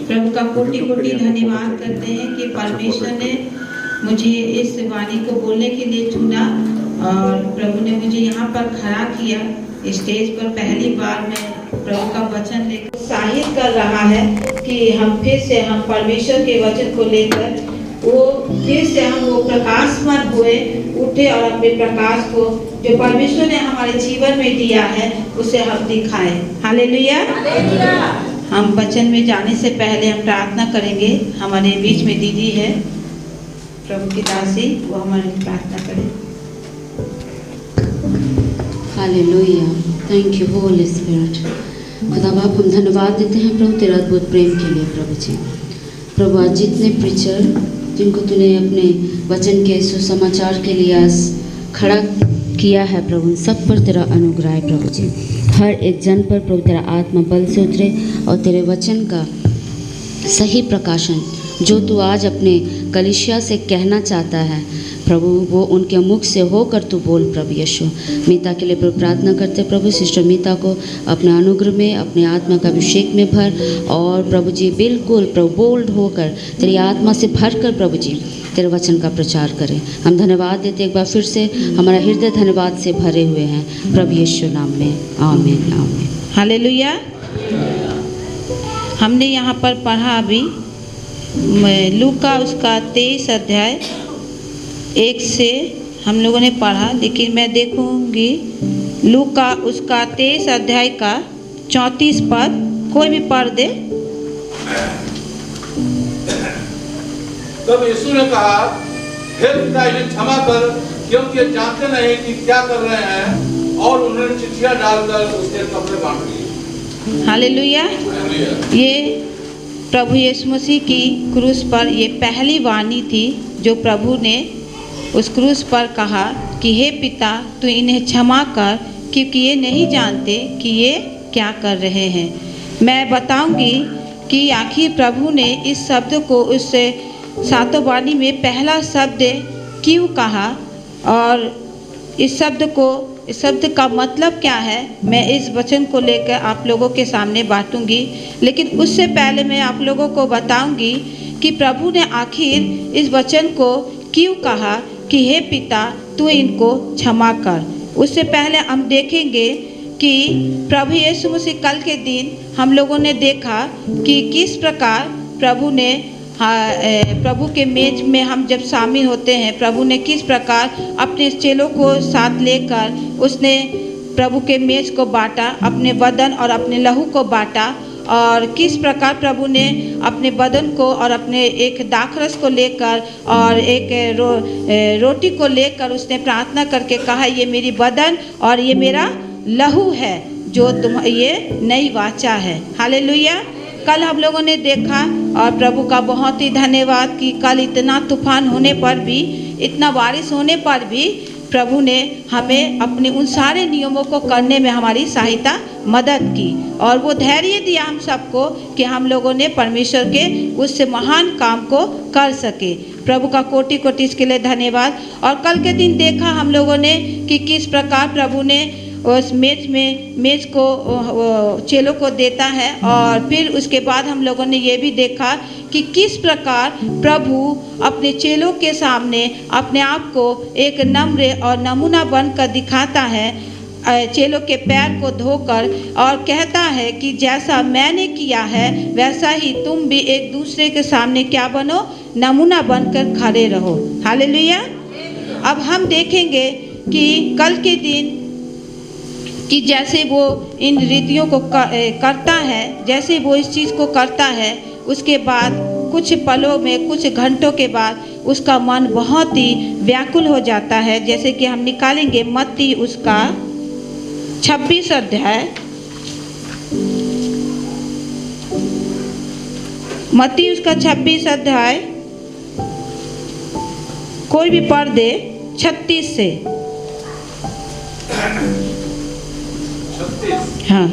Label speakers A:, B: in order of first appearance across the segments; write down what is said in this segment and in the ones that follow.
A: प्रभु का कोटि कोटि धन्यवाद करते हैं कि परमेश्वर ने मुझे इस वाणी को बोलने के लिए चुना और प्रभु ने मुझे यहाँ पर खड़ा किया। स्टेज पर पहली बार मैं प्रभु का वचन लेकर उत्साहित कर रहा है कि हम फिर से हम परमेश्वर के वचन को लेकर फिर से हम वो प्रकाशमान हुए उठे और अपने प्रकाश को जो परमेश्वर ने हमारे जीवन में दिया है उसे हम दिखाएं। हालेलुया। हम वचन में जाने से पहले हम प्रार्थना करेंगे। हमारे बीच में दीदी है प्रभु की दासी, वो हमारी प्रार्थना करें।
B: Hallelujah, thank you Holi spirit. खुदा बाप हम धन्यवाद देते हैं प्रभु तेरा अद्भुत प्रेम के लिए। प्रभु जी, प्रभु आज जितने प्रीचर जिनको तूने अपने वचन के सुसमाचार के लिए आज खड़ा किया है प्रभु, सब पर तेरा अनुग्रह है प्रभु जी। हर एक जन पर प्रभु तेरा आत्मा बल से उतरे और तेरे वचन का सही प्रकाशन जो तू आज अपने कलीसिया से कहना चाहता है प्रभु, वो उनके मुख से होकर तू बोल प्रभु यीशु। मीता के लिए प्रभु प्रार्थना करते प्रभु, सिस्टर मीता को अपने अनुग्रह में, अपने आत्मा का अभिषेक में भर और प्रभु जी बिल्कुल प्रभु बोल्ड होकर तेरी आत्मा से भर कर प्रभु जी तेरे वचन का प्रचार करें। हम धन्यवाद देते एक बार फिर से, हमारा हृदय धन्यवाद से भरे हुए हैं प्रभु यीशु नाम में, आमीन आमीन।
A: हालेलुया। हमने यहाँ पर पढ़ा अभी लूका उसका 23 अध्याय 1 से हम लोगों ने पढ़ा, लेकिन मैं देखूंगी लूका उसका 23 अध्याय का 34 पद। कोई भी पढ़ दे।
C: तब यीशु ने कहा, हे पिता इन्हें क्षमा कर, क्योंकि ये जानते नहीं कि क्या कर रहे हैं। और उन्होंने चिट्ठियां डालकर उसके कपड़े बांट लिए।
A: हालेलुया। ये प्रभु यीशु मसीह की क्रूस पर ये पहली वाणी थी जो प्रभु ने उस क्रूस पर कहा कि हे पिता तू इन्हें क्षमा कर, क्योंकि ये नहीं जानते कि ये क्या कर रहे हैं। मैं बताऊंगी कि आखिर प्रभु ने इस शब्द को उस सातों वाणी में पहला शब्द क्यों कहा और इस शब्द का मतलब क्या है, मैं इस वचन को लेकर आप लोगों के सामने बांटूंगी। लेकिन उससे पहले मैं आप लोगों को बताऊंगी कि प्रभु ने आखिर इस वचन को क्यों कहा कि हे पिता तू इनको क्षमा कर। उससे पहले हम देखेंगे कि प्रभु यीशु मसीह कल के दिन हम लोगों ने देखा कि किस प्रकार प्रभु के मेज में हम जब शामिल होते हैं, प्रभु ने किस प्रकार अपने चेलों को साथ लेकर उसने प्रभु के मेज को बांटा, अपने बदन और अपने लहू को बांटा और किस प्रकार प्रभु ने अपने बदन को और अपने एक दाखरस को लेकर और एक रोटी को लेकर उसने प्रार्थना करके कहा, ये मेरी बदन और ये मेरा लहू है जो ये नई वाचा है। हालेलुया। कल हम लोगों ने देखा और प्रभु का बहुत ही धन्यवाद कि कल इतना तूफान होने पर भी, इतना बारिश होने पर भी प्रभु ने हमें अपने उन सारे नियमों को करने में हमारी सहायता मदद की और वो धैर्य दिया हम सबको कि हम लोगों ने परमेश्वर के उससे महान काम को कर सके। प्रभु का कोटि कोटि इसके लिए धन्यवाद। और कल के दिन देखा हम लोगों ने कि किस प्रकार प्रभु ने उस मेज को चेलों को देता है और फिर उसके बाद हम लोगों ने ये भी देखा कि किस प्रकार प्रभु अपने चेलों के सामने अपने आप को एक नम्र और नमूना बनकर दिखाता है, चेलों के पैर को धोकर और कहता है कि जैसा मैंने किया है वैसा ही तुम भी एक दूसरे के सामने क्या बनो, नमूना बनकर खड़े रहो। हालेलुया। अब हम देखेंगे कि कल के दिन कि जैसे वो इन रीतियों को करता है, जैसे वो इस चीज़ को करता है, उसके बाद कुछ पलों में, कुछ घंटों के बाद उसका मन बहुत ही व्याकुल हो जाता है। जैसे कि हम निकालेंगे मत्ती उसका 26 अध्याय, मत्ती उसका 26 अध्याय, कोई भी पढ़ दे 36 से। हाँ।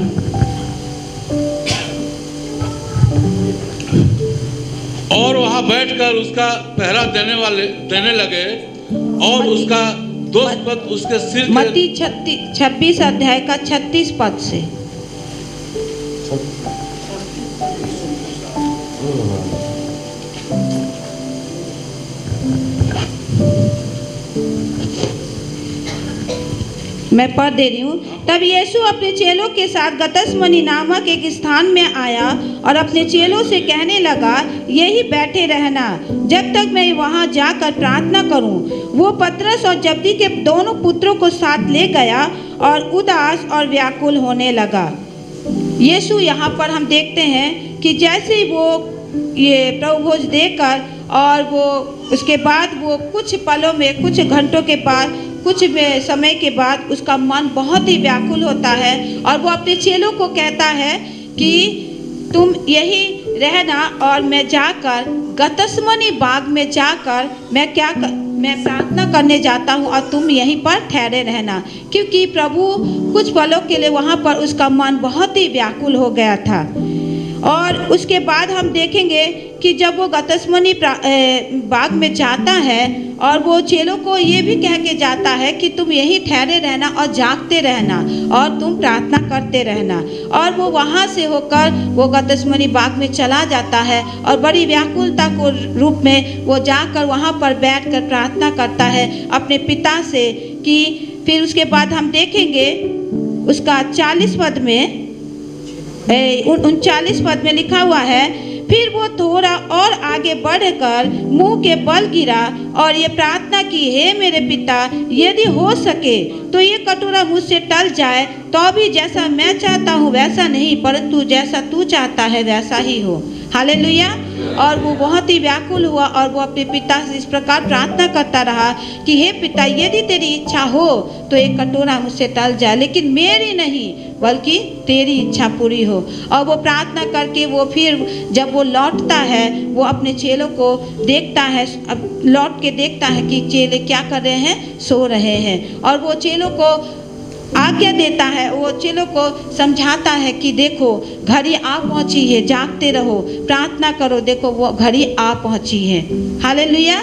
C: और वहां बैठकर उसका पहरा देने लगे और उसका दोस्त पद उसके सिर
A: मत्ती 26 अध्याय का 36 पद से। मैं पढ़ दे रही हूँ। तब यीशु अपने चेलों के साथ गतसमनी नामक एक स्थान में आया और अपने चेलों से कहने लगा, यही बैठे रहना जब तक मैं वहाँ जाकर प्रार्थना करूँ। वो पतरस और जब्दी के दोनों पुत्रों को साथ ले गया और उदास और व्याकुल होने लगा। यीशु यहाँ पर हम देखते हैं कि जैसे ही वो ये प्रभु भोज देकर और वो उसके बाद वो कुछ पलों में, कुछ घंटों के बाद, कुछ समय के बाद उसका मन बहुत ही व्याकुल होता है और वो अपने चेलों को कहता है कि तुम यही रहना और मैं जाकर गतसमनी बाग में जाकर मैं प्रार्थना करने जाता हूँ और तुम यहीं पर ठहरे रहना। क्योंकि प्रभु कुछ पलों के लिए वहाँ पर उसका मन बहुत ही व्याकुल हो गया था। और उसके बाद हम देखेंगे कि जब वो गतसमनी बाग में जाता है और वो चेलों को ये भी कह के जाता है कि तुम यहीं ठहरे रहना और जागते रहना और तुम प्रार्थना करते रहना। और वो वहाँ से होकर वो गतसमनी बाग में चला जाता है और बड़ी व्याकुलता को रूप में वो जाकर वहाँ पर बैठकर प्रार्थना करता है अपने पिता से। कि फिर उसके बाद हम देखेंगे उसका 40 पद में 39 पद में लिखा हुआ है, फिर वो थोड़ा और आगे बढ़कर मुंह के बल गिरा और ये प्रार्थना की, हे मेरे पिता, यदि हो सके तो ये कटोरा मुझसे टल जाए, तो भी जैसा मैं चाहता हूँ वैसा नहीं, परंतु जैसा तू चाहता है वैसा ही हो। हालेलुया। और वो बहुत ही व्याकुल हुआ और वो अपने पिता से इस प्रकार प्रार्थना करता रहा कि हे पिता, यदि तेरी इच्छा हो तो एक कटोरा मुझसे टल जाए, लेकिन मेरी नहीं बल्कि तेरी इच्छा पूरी हो। और वो प्रार्थना करके वो फिर जब वो लौटता है, वो अपने चेलों को देखता है, अब लौट के देखता है कि चेले क्या कर रहे हैं, सो रहे हैं। और वो चेलों को आज्ञा देता है, वो चेलों को समझाता है कि देखो घड़ी आ पहुंची है, जागते रहो, प्रार्थना करो, देखो वो घड़ी आ पहुंची है। हालेलुया।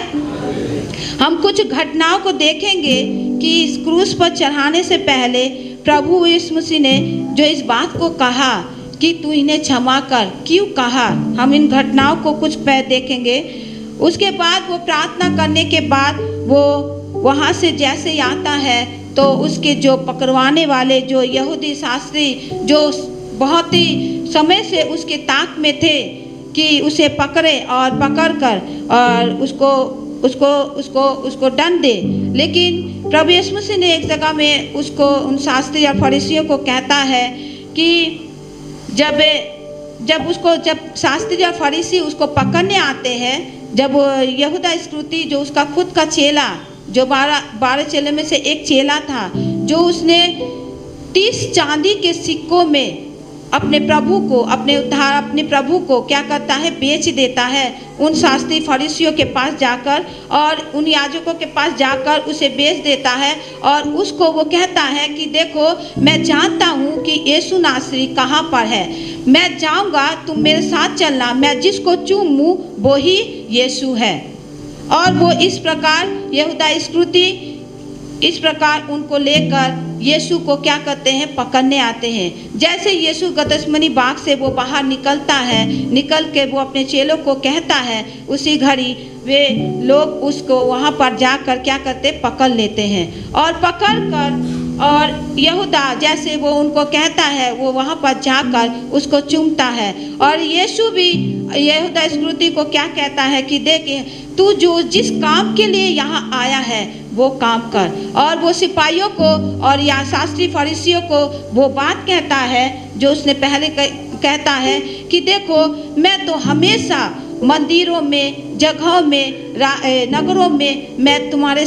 A: हम कुछ घटनाओं को देखेंगे कि इस क्रूस पर चढ़ाने से पहले प्रभु यीशु मसीह ने जो इस बात को कहा कि तू इन्हें क्षमा कर, क्यों कहा, हम इन घटनाओं को कुछ पहले देखेंगे। उसके बाद वो प्रार्थना करने के बाद वो वहाँ से जैसे ही आता है तो उसके जो पकड़वाने वाले जो यहूदी शास्त्री जो बहुत ही समय से उसके ताक में थे कि उसे पकड़े और पकड़कर और उसको दंड दे, लेकिन प्रभु यीशु मसीह ने एक जगह में उसको उन शास्त्री और फरीसियों को कहता है कि जब शास्त्री और फरीसी उसको पकड़ने आते हैं, जब यहूदा इस्करियोती जो उसका खुद का चेला, जो 12 चेले में से एक चेला था, जो उसने 30 चांदी के सिक्कों में अपने प्रभु को क्या करता है, बेच देता है उन शास्त्री फरीसियों के पास जाकर और उन याजकों के पास जाकर उसे बेच देता है। और उसको वो कहता है कि देखो, मैं जानता हूँ कि यीशु नासरी कहाँ पर है, मैं जाऊँगा, तुम मेरे साथ चलना, मैं जिसको चूमूं वो ही यीशु है। और वो इस प्रकार यहूदा इस्करियोती इस प्रकार उनको लेकर यीशु को क्या करते हैं, पकड़ने आते हैं। जैसे यीशु गतसमनी बाग से वो बाहर निकलता है, निकल के वो अपने चेलों को कहता है, उसी घड़ी वे लोग उसको वहाँ पर जाकर क्या करते, पकड़ लेते हैं। और पकड़ कर और यहूदा जैसे वो उनको कहता है, वो वहाँ पर जाकर उसको चूमता है। और यीशु भी यहूदा इस्करियोती को क्या कहता है कि देख, तू जो जिस काम के लिए यहाँ आया है वो काम कर। और वो सिपाहियों को और या शास्त्री फरीसियों को वो बात कहता है जो उसने पहले कहता है कि देखो, मैं तो हमेशा मंदिरों में, जगहों में, नगरों में मैं तुम्हारे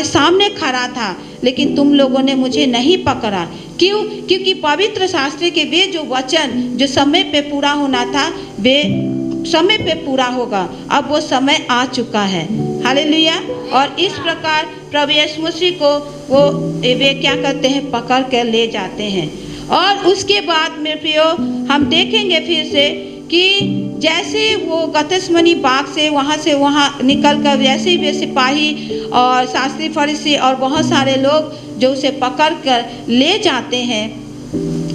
A: सामने खड़ा था, लेकिन तुम लोगों ने मुझे नहीं पकड़ा। क्यों? क्योंकि पवित्र शास्त्र के वे जो वचन जो समय पे पूरा होना था, वे समय पे पूरा होगा। अब वो समय आ चुका है। हालेलुया। और इस प्रकार प्रभु यीशु मसीह को वे क्या करते हैं, पकड़ कर ले जाते हैं। और उसके बाद में प्रियो हम देखेंगे फिर से कि जैसे वो गतसमनी बाग से वहाँ निकल कर जैसे वे सिपाही और शास्त्री फरीसी और बहुत सारे लोग जो उसे पकड़ कर ले जाते हैं,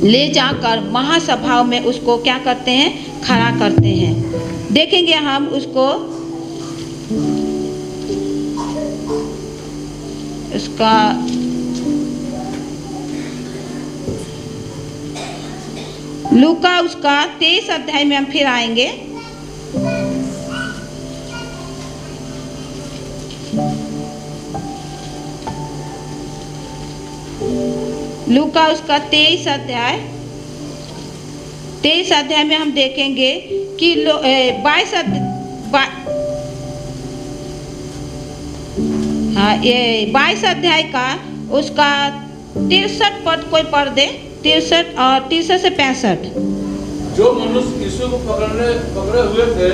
A: ले जाकर महासभाओं में उसको क्या करते हैं, खड़ा करते हैं। देखेंगे हम उसको, उसका लूका उसका 23 अध्याय में हम फिर आएंगे। लूका उसका 23 अध्याय में हम देखेंगे कि 22 अध्याय का उसका 63 पद कोई पढ़ दे, 63 और 63 से 65।
C: जो मनुष्य यीशु को पकड़े हुए थे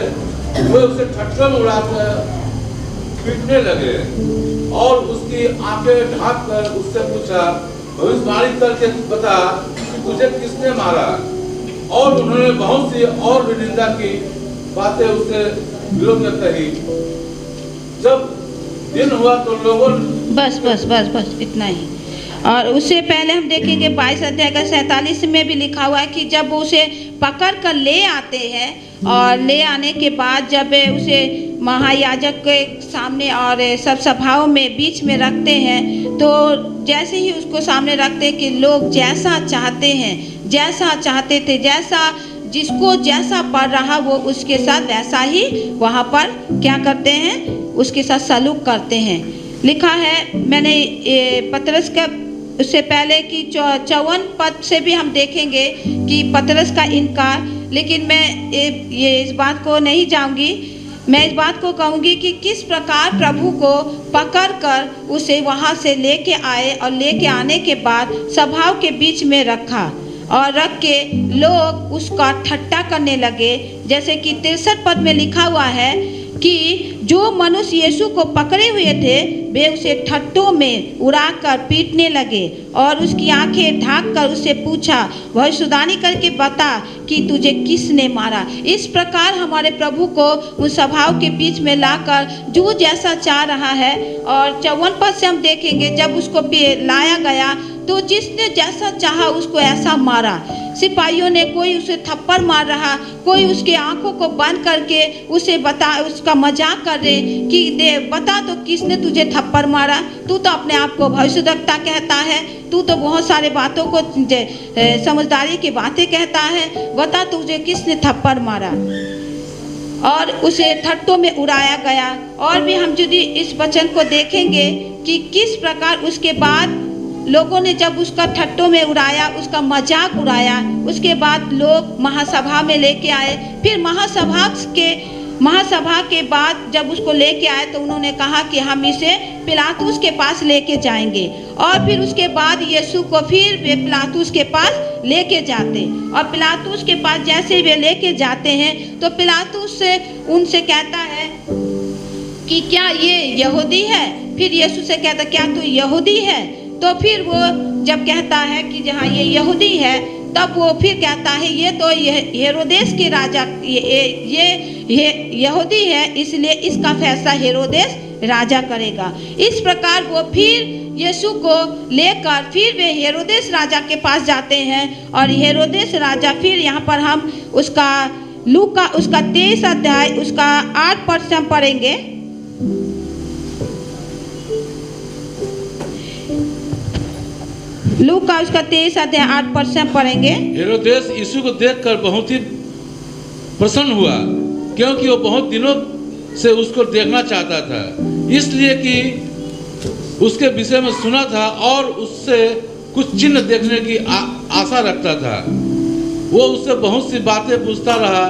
C: वे उसे ठट्ठा में उड़ाकर पीटने लगे और उसकी आंखें ढांक कर उससे पूछा, भविष्यवाणी करके बता कि तुझे किसने मारा। और उन्होंने बहुत सी और भी निंदा की बातें उससे विरोध में कही। जब दिन हुआ तो लोगों
A: बस इतना ही। और उससे पहले हम देखेंगे 22 अध्याय का 47 में भी लिखा हुआ है कि जब उसे पकड़ कर ले आते हैं और ले आने के बाद जब उसे महायाजक के सामने और सब सभाओं में बीच में रखते हैं, तो जैसे ही उसको सामने रखते हैं कि लोग जैसा चाहते हैं, जैसा चाहते थे, जैसा जिसको जैसा पढ़ रहा वो उसके साथ वैसा ही वहाँ पर क्या करते हैं, उसके साथ सलूक करते हैं। लिखा है, मैंने पतरस का उससे पहले कि 54 पद से भी हम देखेंगे कि पतरस का इनकार, लेकिन मैं ये इस बात को नहीं जाऊंगी। मैं इस बात को कहूँगी कि किस प्रकार प्रभु को पकड़कर उसे वहाँ से लेके आए और लेके आने के बाद सभाओं के बीच में रखा और रख के लोग उसका ठट्टा करने लगे। जैसे कि 63 पद में लिखा हुआ है कि जो मनुष्य यीशु को पकड़े हुए थे वे उसे ठट्टों में उड़ाकर पीटने लगे और उसकी आंखें ढांक कर उससे पूछा, भविष्यवाणी करके बता कि तुझे किसने मारा। इस प्रकार हमारे प्रभु को उन सभाओं के बीच में लाकर जो जैसा चाह रहा है। और 54 पद से हम देखेंगे जब उसको लाया गया तो जिसने जैसा चाहा उसको ऐसा मारा। सिपाहियों ने कोई उसे थप्पड़ मार रहा, कोई उसके आंखों को बंद करके उसे उसका मजाक कर रहे कि दे बता तो किसने तुझे थप्पड़ मारा। तू तो अपने आप को भविष्यद्वक्ता कहता है, तू तो बहुत सारे बातों को समझदारी की बातें कहता है, बता तुझे किसने थप्पड़ मारा। और उसे ठट्टों में उड़ाया गया। और भी हम यदि इस वचन को देखेंगे कि किस प्रकार उसके बाद लोगों ने जब उसका ठट्टों में उड़ाया, उसका मजाक उड़ाया, उसके बाद लोग महासभा में लेके आए। फिर महासभा के बाद जब उसको लेके आए तो उन्होंने कहा कि हम इसे पिलातुस के पास लेके जाएंगे। और फिर उसके बाद यीशु को फिर वे पिलातुस के पास लेके जाते और पिलातुस के पास जैसे वे लेके जाते हैं तो पिलातुस उनसे कहता है कि क्या ये यहूदी है। फिर यीशु से कहता, क्या तू यहूदी है? तो फिर वो जब कहता है कि जहाँ ये यहूदी है, तब वो फिर कहता है ये तो हेरोदेस के राजा, ये यहूदी है, इसलिए इसका फैसला हेरोदेस राजा करेगा। इस प्रकार वो फिर यीशु को लेकर फिर वे हेरोदेस राजा के पास जाते हैं। और हेरोदेस राजा फिर यहाँ पर हम उसका लूका उसका 23 अध्याय उसका 8 पद से हम पढ़ेंगे। लूका उसका 23 अध्याय 8 पद से हम पढ़ेंगे।
D: हेरोदेस यीशु को देखकर बहुत ही प्रसन्न हुआ, क्योंकि वो बहुत दिनों से उसको देखना चाहता था, इसलिए कि उसके विषय में सुना था और उससे कुछ चिन्ह देखने की आशा रखता था। वो उससे बहुत सी बातें पूछता रहा,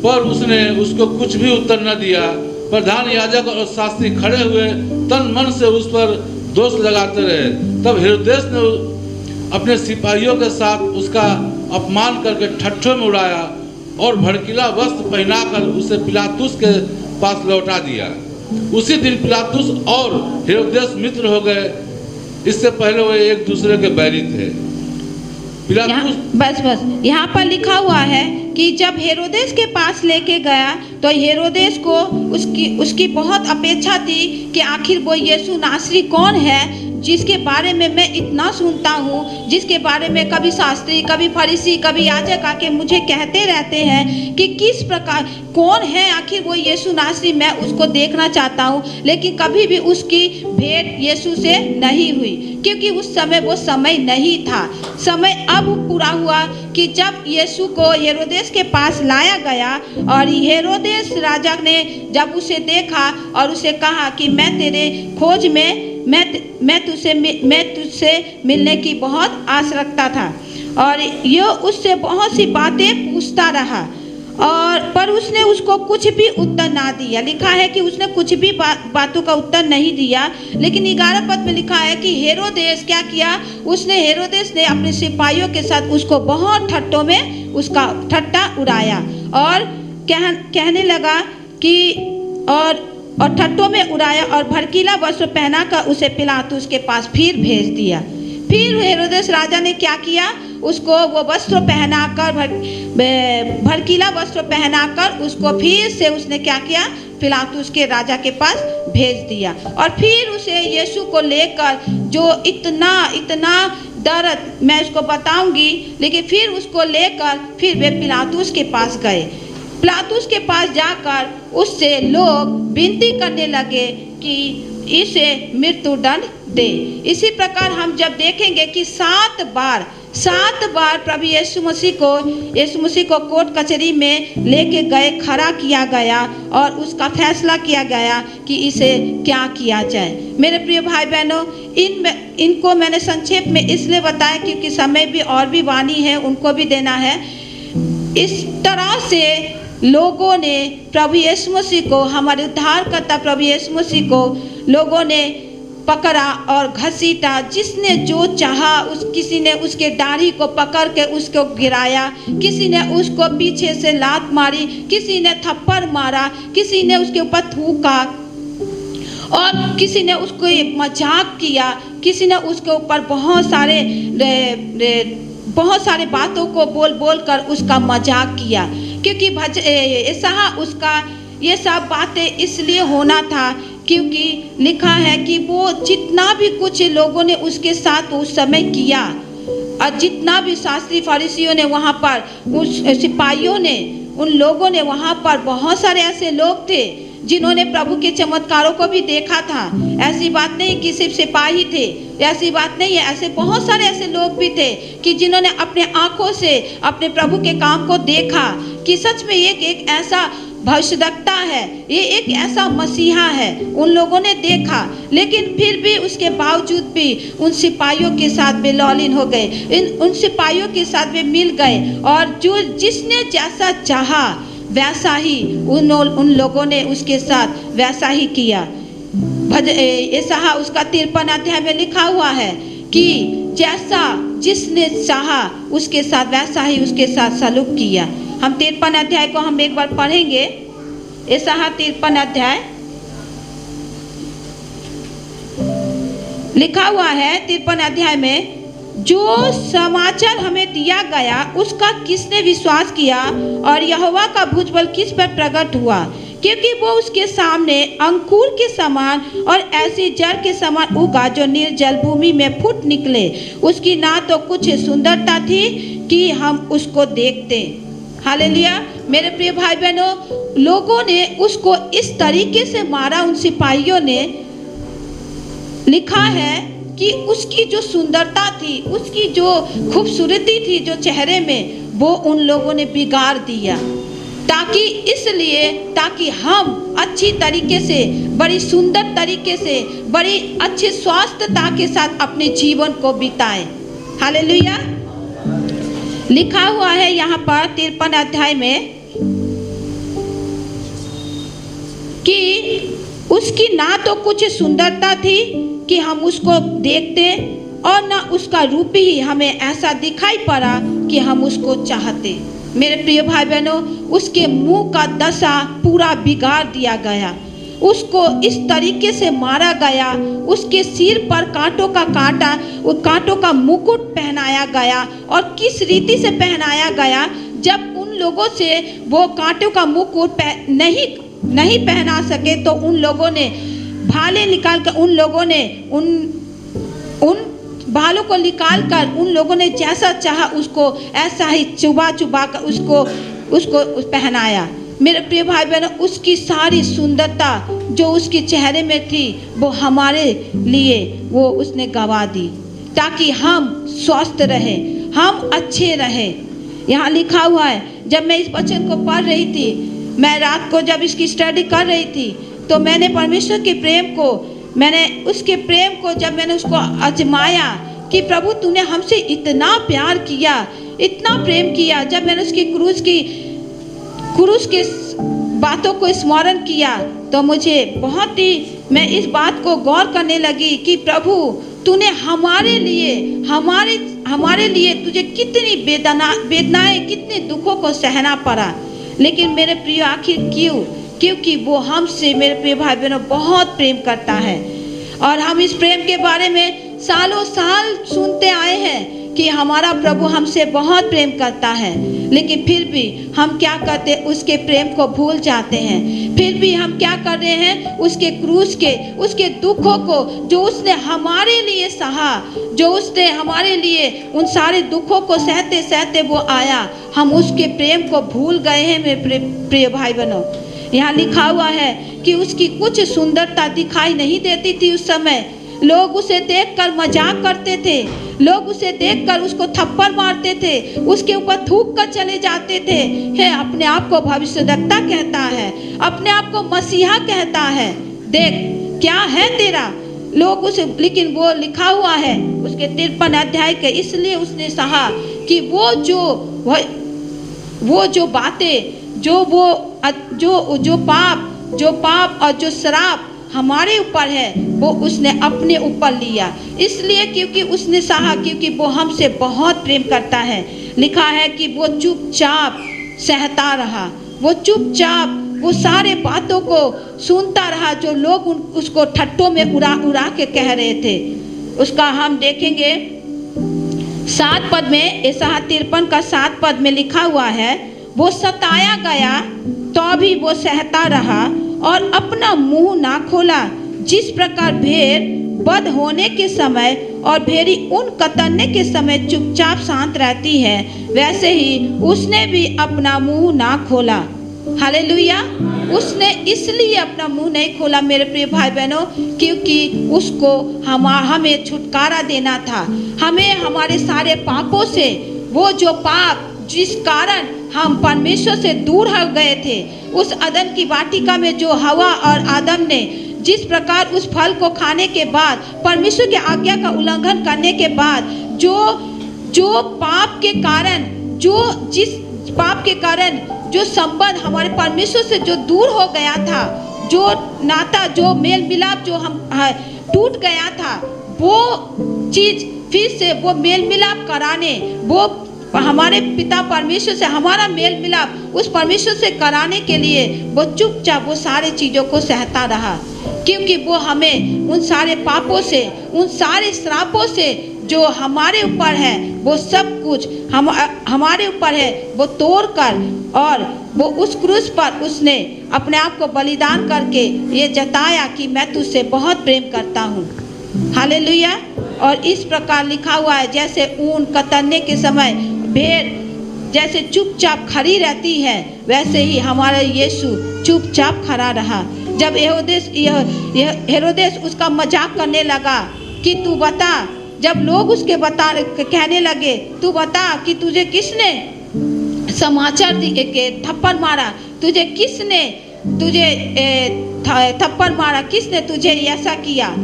D: पर उसने उसको कुछ भी उत्तर न दिया। प्रधान याजक और शास्त्री खड़े हुए तन मन से उस पर दोष लगाते रहे। तब हेरोदेस ने अपने सिपाहियों के साथ उसका अपमान करके ठट्ठों में उड़ाया और भड़कीला वस्त्र पहनाकर उसे पिलातुस के पास लौटा दिया। उसी दिन पिलातुस और हेरोदेस मित्र हो गए। इससे पहले वो एक दूसरे के बैरी थे। पिलातुस
A: बस यहाँ पर लिखा हुआ है कि जब हेरोदेस के पास लेके गया तो हेरोदेस को उसकी बहुत अपेक्षा थी कि आखिर वो यीशु नासरी कौन है जिसके बारे में मैं इतना सुनता हूँ, जिसके बारे में कभी शास्त्री, कभी फरीसी, कभी याजक आके मुझे कहते रहते हैं कि किस प्रकार कौन है आखिर वो यीशु नासरी, मैं उसको देखना चाहता हूँ। लेकिन कभी भी उसकी भेंट यीशु से नहीं हुई, क्योंकि उस समय वो समय नहीं था। समय अब पूरा हुआ कि जब यीशु को हेरोदेस के पास लाया गया और हेरोदेस राजा ने जब उसे देखा और उसे कहा कि मैं तेरे खोज में मैं तुझसे मिलने की बहुत आस रखता था, और ये उससे बहुत सी बातें पूछता रहा और पर उसने उसको कुछ भी उत्तर ना दिया। लिखा है कि उसने कुछ भी बातों का उत्तर नहीं दिया। लेकिन 11 पद में लिखा है कि हेरोदेस क्या किया, हेरोदेस ने अपने सिपाहियों के साथ उसको बहुत ठट्टों में उसका ठट्टा उड़ाया और कहने लगा कि और ठट्टों में उड़ाया और भड़कीला वस्त्र पहनाकर उसे पिलातुस के पास फिर भेज दिया। फिर हेरोदेस राजा ने क्या किया, उसको वो वस्त्र पहनाकर भड़कीला वस्त्र पहनाकर उसको फिर से उसने क्या किया, पिलातुस के राजा के पास भेज दिया। और फिर उसे यीशु को लेकर जो इतना दर्द मैं उसको बताऊंगी, लेकिन फिर उसको लेकर फिर वे पिलातुस के पास गए। पिलातुस के पास जाकर उससे लोग विनती करने लगे कि इसे मृत्यु दंड दे। इसी प्रकार हम जब देखेंगे कि 7 बार प्रभु यीशु मसीह को कोर्ट कचहरी में लेके गए, खड़ा किया गया और उसका फैसला किया गया कि इसे क्या किया जाए। मेरे प्रिय भाई बहनों, इनको मैंने संक्षेप में इसलिए बताया क्योंकि समय भी और भी वाणी है, उनको भी देना है। इस तरह से लोगों ने प्रभु यीशु मसीह को, हमारे उद्धारकर्ता प्रभु यीशु मसीह को लोगों ने पकड़ा और घसीटा। जिसने जो चाहा, किसी ने उसके दाढ़ी को पकड़ के उसको गिराया, किसी ने उसको पीछे से लात मारी, किसी ने थप्पड़ मारा, किसी ने उसके ऊपर थूका और किसी ने उसको मजाक किया, किसी ने उसके ऊपर बहुत सारे बातों को बोल कर उसका मजाक किया। क्योंकि ऐसा उसका ये सब बातें इसलिए होना था क्योंकि लिखा है कि वो जितना भी कुछ लोगों ने उसके साथ उस समय किया और जितना भी शास्त्री फरीसियों ने वहाँ पर, उस सिपाहियों ने, उन लोगों ने वहाँ पर, बहुत सारे ऐसे लोग थे जिन्होंने प्रभु के चमत्कारों को भी देखा था। ऐसी बात नहीं कि सिर्फ सिपाही थे, ऐसी बात नहीं है, ऐसे बहुत सारे ऐसे लोग भी थे कि जिन्होंने अपने आंखों से अपने प्रभु के काम को देखा कि सच में एक ऐसा भविष्यद्वक्ता है, ये एक ऐसा मसीहा है। उन लोगों ने देखा, लेकिन फिर भी उसके बावजूद भी उन सिपाहियों के साथ वे लॉलिन हो गए, उन सिपाहियों के साथ वे मिल गए और जो जिसने जैसा चाहा वैसा ही उन लोगों ने उसके साथ वैसा ही किया। ऐसा उसका 53 अध्याय में लिखा हुआ है कि जैसा जिसने चाहा उसके साथ वैसा ही उसके साथ सलूक किया। हम 53 अध्याय को हम एक बार पढ़ेंगे। ऐसा 53 अध्याय लिखा हुआ है। 53 अध्याय में जो समाचार हमें दिया गया उसका किसने विश्वास किया और यहोवा का भुजबल किस पर प्रकट हुआ, क्योंकि वो उसके सामने अंकुर के समान और ऐसी जड़ के समान उगा जो निर्जल भूमि में फूट निकले। उसकी ना तो कुछ सुंदरता थी कि हम उसको देखते। हालेलुया। मेरे प्रिय भाई बहनों, लोगों ने उसको इस तरीके से मारा, उन सिपाहियों ने। लिखा है कि उसकी जो सुंदरता थी, उसकी जो खूबसूरती थी जो चेहरे में, वो उन लोगों ने बिगाड़ दिया ताकि हम अच्छी तरीके से, बड़ी सुंदर तरीके से, बड़ी अच्छे स्वास्थ्यता के साथ अपने जीवन को बिताएं। हालेलुया। लिखा हुआ है यहाँ पर 53 अध्याय में कि उसकी ना तो कुछ सुंदरता थी कि हम उसको देखते और ना उसका रूप ही हमें ऐसा दिखाई पड़ा कि हम उसको चाहते। मेरे प्रिय भाई बहनों, उसके मुंह का दशा पूरा बिगाड़ दिया गया, उसको इस तरीके से मारा गया, उसके सिर पर कांटों का कांटा, वो कांटों का मुकुट पहनाया गया। और किस रीति से पहनाया गया, जब उन लोगों से वो कांटों का मुकुट नहीं पहना सके, तो उन लोगों ने भाले निकाल कर उन लोगों ने उन बालों को निकाल कर उन लोगों ने जैसा चाहा उसको ऐसा ही चुबा कर उसको पहनाया। मेरे प्रिय भाई बहनों, उसकी सारी सुंदरता जो उसके चेहरे में थी वो हमारे लिए वो उसने गवा दी, ताकि हम स्वस्थ रहे, हम अच्छे रहे। यहाँ लिखा हुआ है, जब मैं इस वचन को पढ़ रही थी, मैं रात को जब इसकी स्टडी कर रही थी, तो मैंने परमेश्वर के प्रेम को, उसके प्रेम को जब मैंने उसको आजमाया कि प्रभु तूने हमसे इतना प्यार किया, इतना प्रेम किया। जब मैंने उसकी क्रूस के बातों को स्मरण किया, तो मुझे बहुत ही, मैं इस बात को गौर करने लगी कि प्रभु तूने हमारे लिए तुझे कितनी वेदनाएं, कितने दुखों को सहना पड़ा। लेकिन मेरे प्रिय आखिर क्यों? क्योंकि वो हमसे, मेरे प्रिय भाई बहनों, बहुत प्रेम करता है। और हम इस प्रेम के बारे में सालों साल सुनते आए हैं कि हमारा प्रभु हमसे बहुत प्रेम करता है, लेकिन फिर भी हम क्या करते, उसके प्रेम को भूल जाते हैं। फिर भी हम क्या कर रहे हैं, उसके क्रूस के, उसके दुखों को जो उसने हमारे लिए सहा, जो उसने हमारे लिए उन सारे दुखों को सहते सहते वो आया, हम उसके प्रेम को भूल गए हैं। मेरे प्रिय भाई बहनों, यहाँ लिखा हुआ है कि उसकी कुछ सुंदरता दिखाई नहीं देती थी। उस समय लोग उसे देखकर मजाक करते थे, लोग उसे देखकर उसको थप्पड़ मारते थे, उसके ऊपर थूक कर चले जाते थे। है अपने आप को भविष्यद्वक्ता कहता है, अपने आप को मसीहा कहता है, देख क्या है तेरा, लोग उसे, लेकिन वो लिखा हुआ है उसके 53 अध्याय के, इसलिए उसने कहा कि वो जो बातें, जो पाप और जो शराब हमारे ऊपर है, वो उसने अपने ऊपर लिया, इसलिए क्योंकि उसने सहा, क्योंकि वो हमसे बहुत प्रेम करता है। लिखा है कि वो चुपचाप सहता रहा, वो चुपचाप वो सारे बातों को सुनता रहा जो लोग उसको ठट्टों में उड़ा के कह रहे थे। उसका हम देखेंगे 7 पद में, यशायाह 53 का 7 पद में लिखा हुआ है, वो सताया गया तो भी वो सहता रहा और अपना मुंह ना खोला। जिस प्रकार भेड़ बद होने के समय और भेड़ी ऊन कतरने के समय चुपचाप शांत रहती है, वैसे ही उसने भी अपना मुंह ना खोला। हालेलुया। उसने इसलिए अपना मुंह नहीं खोला मेरे प्रिय भाई बहनों, क्योंकि उसको हमें छुटकारा देना था, हमें हमारे सारे पापों से, वो जो पाप जिस कारण हम परमेश्वर से दूर हो गए थे, उस अदन की वाटिका में जो हवा और आदम ने जिस प्रकार उस फल को खाने के बाद, परमेश्वर की आज्ञा का उल्लंघन करने के बाद, जो पाप के कारण, जिस पाप के कारण जो संबंध हमारे परमेश्वर से जो दूर हो गया था, जो नाता, जो मेल मिलाप जो हम टूट गया था, वो चीज फिर से वो मेल मिलाप कराने, वो हमारे पिता परमेश्वर से हमारा मेल मिलाप उस परमेश्वर से कराने के लिए वो चुपचाप वो सारे चीज़ों को सहता रहा, क्योंकि वो हमें उन सारे पापों से, उन सारे श्रापों से जो हमारे ऊपर है, वो सब कुछ हमारे ऊपर है, वो तोड़ कर, और वो उस क्रूस पर उसने अपने आप को बलिदान करके ये जताया कि मैं तुझसे बहुत प्रेम करता हूँ। हालेलुया। और इस प्रकार लिखा हुआ है, जैसे ऊन कतरने के समय भेड़ जैसे चुपचाप खड़ी रहती है, वैसे ही हमारा यीशु चुपचाप खड़ा रहा। जब हेरोदेस उसका मजाक करने लगा कि तू बता, जब लोग उसके कहने लगे तू बता कि तुझे किसने समाचार दिए के थप्पड़ मारा, तुझे किसने थप्पड़ मारा, किसने तुझे ऐसा किया।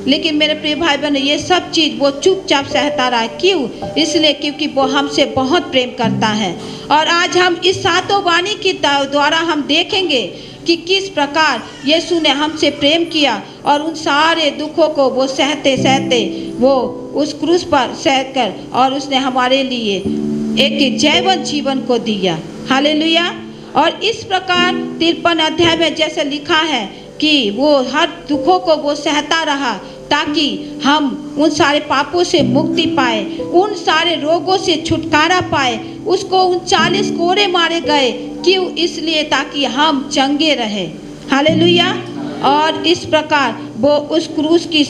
A: लेकिन मेरे प्रिय भाई बहन, ये सब चीज़ वो चुपचाप सहता रहा। क्यों? इसलिए क्योंकि वो हमसे बहुत प्रेम करता है। और आज हम इस सातों वाणी के द्वारा हम देखेंगे कि किस प्रकार यीशु ने हमसे प्रेम किया और उन सारे दुखों को वो सहते सहते वो उस क्रूस पर सहकर और उसने हमारे लिए एक जैवन जीवन को दिया। हालेलुया। और इस प्रकार 53 अध्याय में जैसे लिखा है कि वो हर दुखों को वो सहता रहा, ताकि हम उन सारे पापों से मुक्ति पाए, उन सारे रोगों से छुटकारा पाए। उसको 39 कोड़े मारे गए, क्यों? इसलिए ताकि हम चंगे रहे। हालेलुया। और इस प्रकार वो उस क्रूस की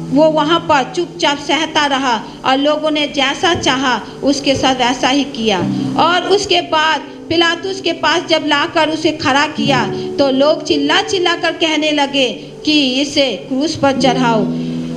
A: वो वहाँ पर चुपचाप सहता रहा और लोगों ने जैसा चाहा उसके साथ वैसा ही किया। और उसके बाद पिलातुस के पास जब लाकर उसे खड़ा किया तो लोग चिल्ला चिल्ला कर कहने लगे कि इसे क्रूस पर चढ़ाओ।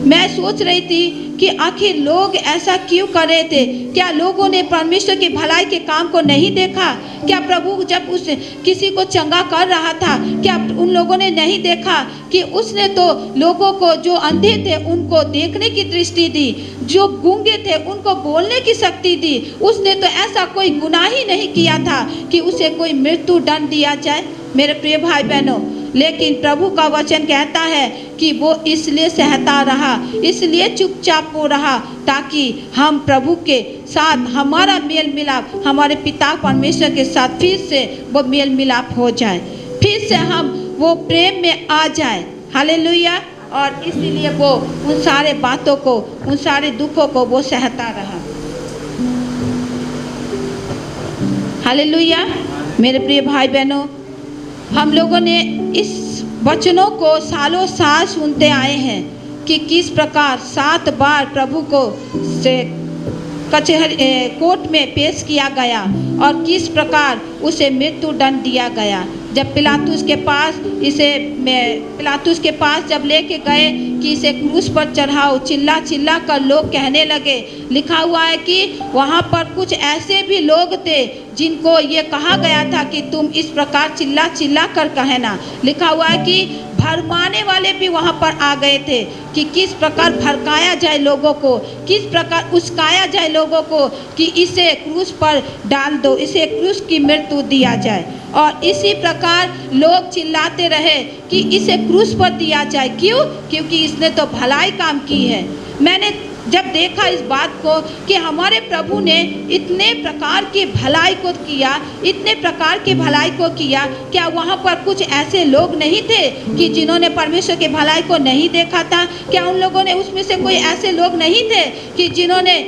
A: मैं सोच रही थी कि आखिर लोग ऐसा क्यों कर रहे थे? क्या लोगों ने परमेश्वर की भलाई के काम को नहीं देखा? क्या प्रभु जब उस किसी को चंगा कर रहा था, क्या उन लोगों ने नहीं देखा कि उसने तो लोगों को, जो अंधे थे उनको देखने की दृष्टि दी, जो गूंगे थे उनको बोलने की शक्ति दी। उसने तो ऐसा कोई गुनाह ही नहीं किया था कि उसे कोई मृत्यु दंड दिया जाए। मेरे प्रिय भाई बहनों, लेकिन प्रभु का वचन कहता है कि वो इसलिए सहता रहा, इसलिए चुपचाप हो रहा, ताकि हम प्रभु के साथ हमारा मेल मिलाप, हमारे पिता परमेश्वर के साथ फिर से वो मेल मिलाप हो जाए, फिर से हम वो प्रेम में आ जाए। हालेलुया। और इसीलिए वो उन सारे बातों को, उन सारे दुखों को वो सहता रहा। हालेलुया। मेरे प्रिय भाई बहनों, हम लोगों ने इस वचनों को सालों साल सुनते आए हैं कि किस प्रकार 7 बार प्रभु को कोर्ट में पेश किया गया और किस प्रकार उसे मृत्यु दंड दिया गया। जब पिलातुस के पास जब लेके गए कि इसे क्रूस पर चढ़ाओ, चिल्ला चिल्ला कर लोग कहने लगे। लिखा हुआ है कि वहाँ पर कुछ ऐसे भी लोग थे जिनको ये कहा गया था कि तुम इस प्रकार चिल्ला चिल्ला कर कहना। लिखा हुआ है कि भरमाने वाले भी वहाँ पर आ गए थे कि किस प्रकार भड़काया जाए लोगों को, किस प्रकार उस्काया जाए लोगों को कि इसे क्रूस पर डाल दो, इसे क्रूस की मृत्यु दिया जाए। और इसी प्रकार लोग चिल्लाते रहे कि इसे क्रूस पर दिया जाए। क्यों? क्योंकि इसने तो भलाई काम की है। मैंने जब देखा इस बात को कि हमारे प्रभु ने इतने प्रकार की भलाई को किया, इतने प्रकार की भलाई को किया, क्या वहाँ पर कुछ ऐसे लोग नहीं थे कि जिन्होंने परमेश्वर की भलाई को नहीं देखा था? क्या उन लोगों ने, उसमें से कोई ऐसे लोग नहीं थे कि जिन्होंने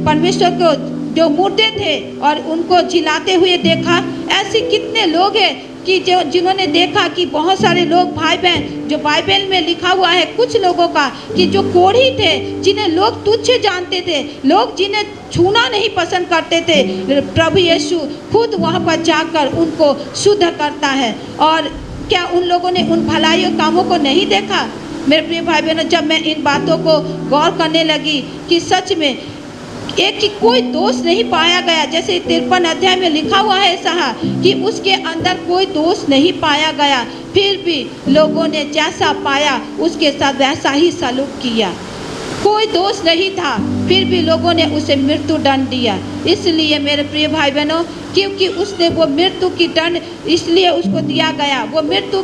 A: परमेश्वर को, जो मुर्दे थे और उनको जिलाते हुए देखा? ऐसे कितने लोग हैं कि जिन्होंने देखा कि बहुत सारे लोग, भाई बहन, जो बाइबल में लिखा हुआ है कुछ लोगों का कि जो कोढ़ी थे, जिन्हें लोग तुच्छ जानते थे, लोग जिन्हें छूना नहीं पसंद करते थे, प्रभु यीशु खुद वहाँ पर जाकर उनको शुद्ध करता है। और क्या उन लोगों ने उन भलाई कामों को नहीं देखा? मेरे प्रिय भाई बहनों, जब मैं इन बातों को गौर करने लगी कि सच में एक की कोई दोष नहीं पाया गया, जैसे 53 अध्याय में लिखा हुआ है ऐसा कि उसके अंदर कोई दोष नहीं पाया गया, फिर भी लोगों ने जैसा पाया उसके साथ वैसा ही सलूक किया। कोई दोष नहीं था, फिर भी लोगों ने उसे मृत्यु दंड दिया। इसलिए मेरे प्रिय भाई बहनों, क्योंकि उसने वो मृत्यु की दंड इसलिए उसको दिया गया, वो मृत्यु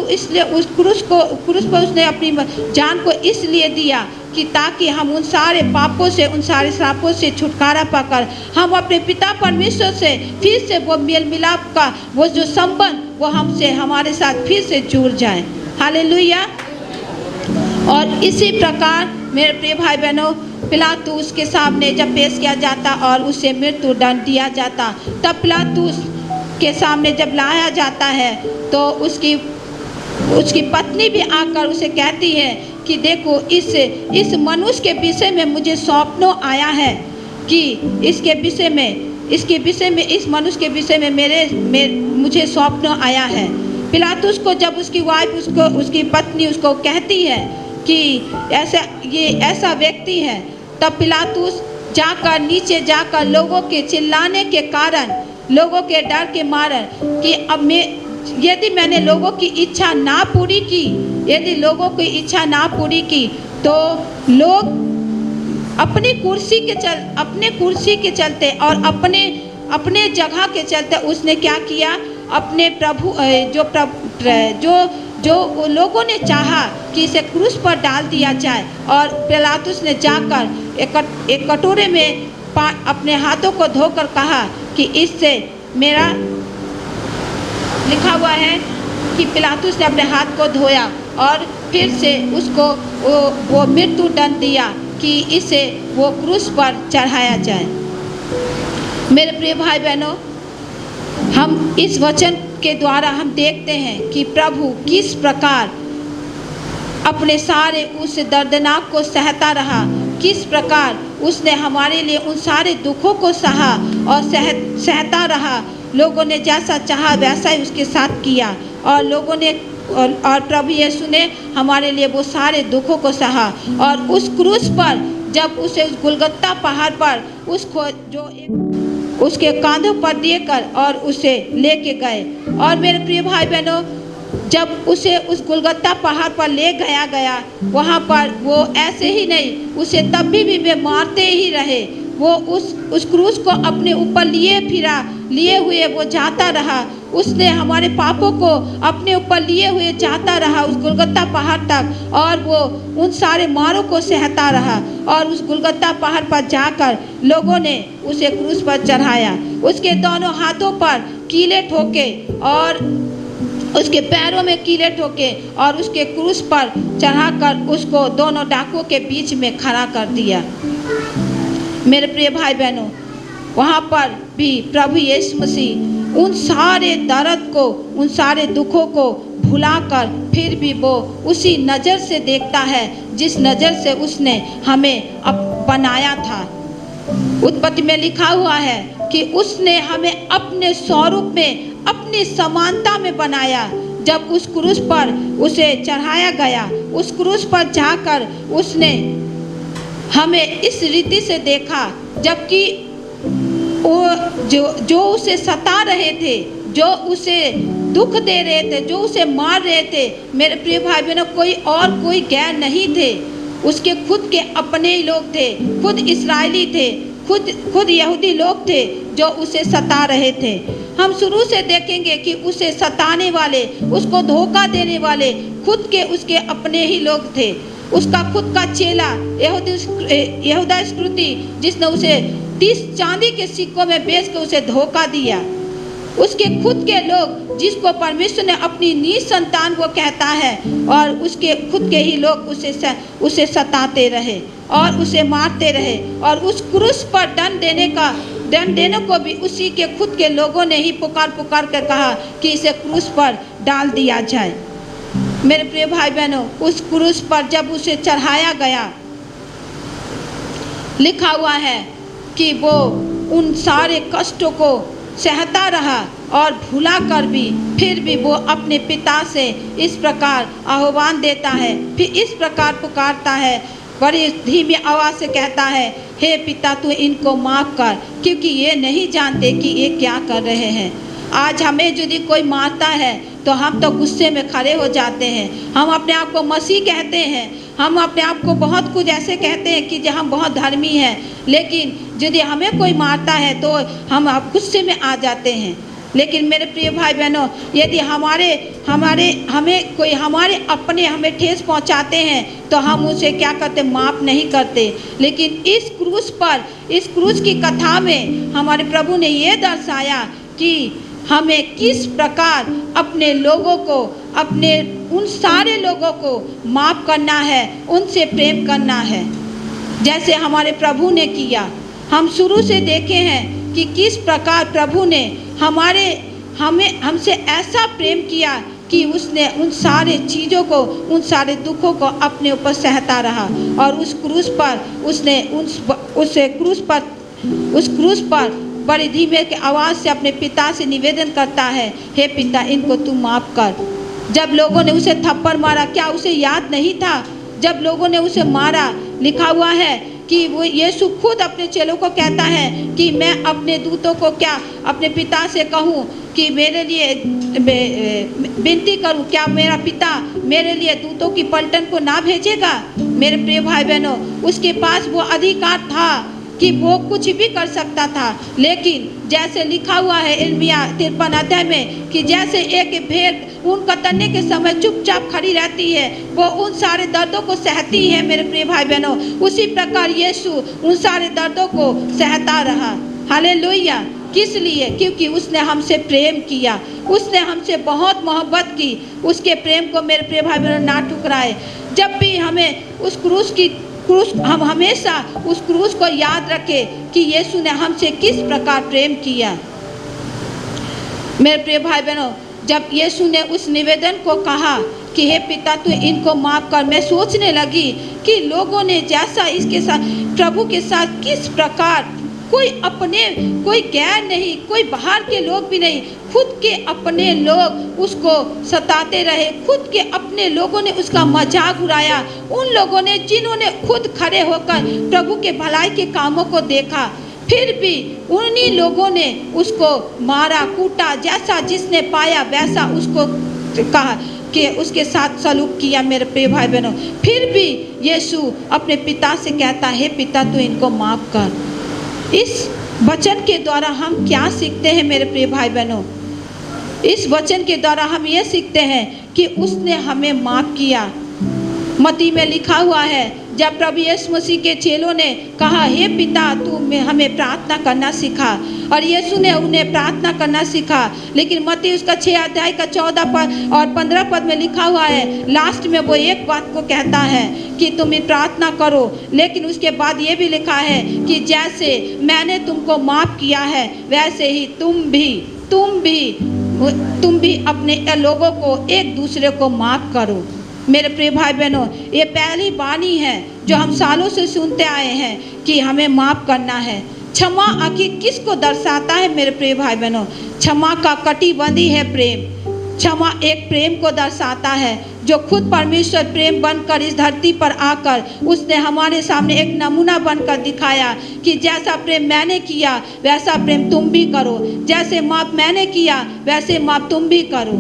A: इसलिए उस क्रूस पर उसने अपनी जान को इसलिए दिया कि ताकि हम उन सारे पापों से, उन सारे श्रापों से छुटकारा पाकर हम अपने पिता परमेश्वर से फिर से वो मेल मिलाप का वो जो संबंध वो हमसे, हमारे साथ फिर से जुड़ जाए। हालेलुया। और इसी प्रकार मेरे प्रिय भाई बहनों, पिलातुस के सामने जब पेश किया जाता और उसे मृत्यु दंड दिया जाता, तब पिलातुस के सामने जब लाया जाता है तो उसकी पत्नी भी आकर उसे कहती है कि देखो इस मनुष्य के विषय में मुझे सौंपना आया है कि इसके विषय में इस मनुष्य के विषय में मुझे सौंपना आया है। पिलातुस को जब उसकी वाइफ उसकी पत्नी उसको कहती है कि ऐसा व्यक्ति है, तब पिलातुस जाकर नीचे जाकर लोगों के चिल्लाने के कारण, लोगों के डर के मारे कि अब यदि मैंने लोगों की इच्छा ना पूरी की, यदि लोगों की इच्छा ना पूरी की तो लोग अपनी कुर्सी के चलते और अपने जगह के चलते उसने क्या किया, अपने प्रभु जो लोगों ने चाहा कि इसे क्रूस पर डाल दिया जाए, और पिलातुस ने जाकर एक कटोरे में अपने हाथों को धोकर कहा कि इससे मेरा, लिखा हुआ है कि पिलातुस ने अपने हाथ को धोया और फिर से उसको वो मृत्यु दंड दिया कि इसे वो क्रूस पर चढ़ाया जाए। मेरे प्रिय भाई बहनों, हम इस वचन के द्वारा हम देखते हैं कि प्रभु किस प्रकार अपने सारे उस दर्दनाक को सहता रहा, किस प्रकार उसने हमारे लिए उन सारे दुखों को सहा और सहता रहा। लोगों ने जैसा चाहा वैसा ही उसके साथ किया और लोगों ने और प्रभु यीशु ने हमारे लिए वो सारे दुखों को सहा। और उस क्रूस पर जब उसे उस गुलगुता पहाड़ पर उसको जो एक उसके कांधों पर देकर और उसे लेके गए। और मेरे प्रिय भाई बहनों, जब उसे उस गुलगुता पहाड़ पर ले गया वहाँ पर वो ऐसे ही नहीं, उसे तब भी वे मारते ही रहे। वो उस क्रूस को अपने ऊपर लिए हुए वो जाता रहा। उसने हमारे पापों को अपने ऊपर लिए हुए जाता रहा उस गुलगुता पहाड़ तक, और वो उन सारे मारों को सहता रहा। और उस गुलगुता पहाड़ पर जाकर लोगों ने उसे क्रूस पर चढ़ाया। उसके दोनों हाथों पर कीले ठोके और उसके पैरों में कीले ठोके और उसके क्रूस पर चढ़ाकर उसको दोनों डाकुओं के बीच में खड़ा कर दिया। मेरे प्रिय भाई बहनों, वहाँ पर भी प्रभु यीशु मसीह उन सारे दर्द को, उन सारे दुखों को भुलाकर फिर भी वो उसी नज़र से देखता है जिस नज़र से उसने हमें बनाया था। उत्पत्ति में लिखा हुआ है कि उसने हमें अपने स्वरूप में, अपनी समानता में बनाया। जब उस क्रूस पर उसे चढ़ाया गया, उस क्रूस पर जाकर उसने हमें इस रीति से देखा, जबकि वो जो उसे सता रहे थे, जो उसे दुख दे रहे थे, जो उसे मार रहे थे, मेरे प्रिय भाई बहनों, कोई गैर नहीं थे। उसके खुद के अपने ही लोग थे, खुद इस्राएली थे, खुद यहूदी लोग थे जो उसे सता रहे थे। हम शुरू से देखेंगे कि उसे सताने वाले, उसको धोखा देने वाले खुद के उसके अपने ही लोग थे। उसका खुद का चेला यहूदा इस्करियोती, जिसने उसे 30 चांदी के सिक्कों में बेच के उसे धोखा दिया। उसके खुद के लोग, जिसको परमेश्वर ने अपनी नीच संतान वो कहता है, और उसके खुद के ही लोग उसे सताते रहे और उसे मारते रहे। और उस क्रूस पर दंड देने को भी उसी के खुद के लोगों ने ही पुकार कर कहा कि इसे क्रूस पर डाल दिया जाए। मेरे प्रिय भाई बहनों, उस क्रूस पर जब उसे चढ़ाया गया, लिखा हुआ है कि वो उन सारे कष्टों को सहता रहा और भुला कर भी फिर भी वो अपने पिता से इस प्रकार आह्वान देता है, फिर इस प्रकार पुकारता है, बड़ी धीमी आवाज़ से कहता है, हे पिता तू इनको माफ़ कर, क्योंकि ये नहीं जानते कि ये क्या कर रहे हैं। आज हमें यदि कोई मारता है तो हम तो गुस्से में खड़े हो जाते हैं। हम अपने आप को मसीह कहते हैं, हम अपने आप को बहुत कुछ ऐसे कहते हैं कि हम बहुत धर्मी हैं, लेकिन यदि हमें कोई मारता है तो हम गुस्से में आ जाते हैं। लेकिन मेरे प्रिय भाई बहनों, यदि हमारे अपने हमें ठेस पहुंचाते हैं तो हम उसे क्या करते, माफ़ नहीं करते। लेकिन इस क्रूस की कथा में हमारे प्रभु ने ये दर्शाया कि हमें किस प्रकार अपने लोगों को, अपने उन सारे लोगों को माफ़ करना है, उनसे प्रेम करना है, जैसे हमारे प्रभु ने किया। हम शुरू से देखे हैं कि किस प्रकार प्रभु ने हमसे ऐसा प्रेम किया कि उसने उन सारे चीज़ों को, उन सारे दुखों को अपने ऊपर सहता रहा। और उस क्रूस पर बड़ी धीमे की आवाज़ से अपने पिता से निवेदन करता है, हे पिता इनको तू माफ़ कर। जब लोगों ने उसे थप्पड़ मारा, क्या उसे याद नहीं था जब लोगों ने उसे मारा? लिखा हुआ है कि वो यीशु खुद अपने चेलों को कहता है कि मैं अपने दूतों को क्या अपने पिता से कहूँ कि मेरे लिए विनती करूँ, क्या मेरा पिता मेरे लिए दूतों की पलटन को ना भेजेगा? मेरे प्रिय भाई बहनों, उसके पास वो अधिकार था कि वो कुछ भी कर सकता था, लेकिन जैसे लिखा हुआ है यिर्मयाह 53 अध्याय में कि जैसे एक भेड़ ऊन कतरने के समय चुपचाप खड़ी रहती है, वो उन सारे दर्दों को सहती है। मेरे प्रिय भाई बहनों, उसी प्रकार यीशु उन सारे दर्दों को सहता रहा। हालेलुया। किस लिए? क्योंकि उसने हमसे प्रेम किया, उसने हमसे बहुत मोहब्बत की। उसके प्रेम को मेरे प्रिय भाई बहनों ना ठुकराए। जब भी हमें उस क्रूस हम हमेशा उस क्रूस को याद रखें कि यीशु ने हमसे किस प्रकार प्रेम किया। मेरे प्रिय भाई बहनों, जब यीशु ने उस निवेदन को कहा कि हे पिता तू इनको माफ़ कर, मैं सोचने लगी कि लोगों ने जैसा इसके साथ प्रभु के साथ किस प्रकार, कोई अपने, कोई गैर नहीं, कोई बाहर के लोग भी नहीं, खुद के अपने लोग उसको सताते रहे, खुद के अपने लोगों ने उसका मजाक उड़ाया। उन लोगों ने जिन्होंने खुद खड़े होकर प्रभु के भलाई के कामों को देखा, फिर भी उन्हीं लोगों ने उसको मारा कूटा, जैसा जिसने पाया वैसा उसको कहा कि उसके साथ सलूक किया। मेरे प्रिय भाई बहनों, फिर भी यीशु अपने पिता से कहता है, पिता तू इनको माफ़ कर। इस वचन के द्वारा हम क्या सीखते हैं मेरे प्रिय भाई बहनों? इस वचन के द्वारा हम ये सीखते हैं कि उसने हमें माफ़ किया। मत्ती में लिखा हुआ है, जब प्रभु यीशु मसीह के चेलों ने कहा हे पिता तू हमें प्रार्थना करना सिखा, और यीशु ने उन्हें प्रार्थना करना सिखा। लेकिन मत्ती उसका 6 अध्याय का 14 पद और 15 पद में लिखा हुआ है, लास्ट में वो एक बात को कहता है कि तुम प्रार्थना करो। लेकिन उसके बाद ये भी लिखा है कि जैसे मैंने तुमको माफ़ किया है वैसे ही तुम भी अपने लोगों को एक दूसरे को माफ़ करो। मेरे प्रिय भाई बहनों, ये पहली वाणी है जो हम सालों से सुनते आए हैं कि हमें माफ़ करना है। क्षमा आखिर किसको दर्शाता है मेरे प्रिय भाई बहनों? क्षमा का कटिबंधी है प्रेम। क्षमा एक प्रेम को दर्शाता है जो खुद परमेश्वर प्रेम बनकर इस धरती पर आकर उसने हमारे सामने एक नमूना बनकर दिखाया कि जैसा प्रेम मैंने किया वैसा प्रेम तुम भी करो, जैसे माफ़ मैंने किया वैसे माफ़ तुम भी करो।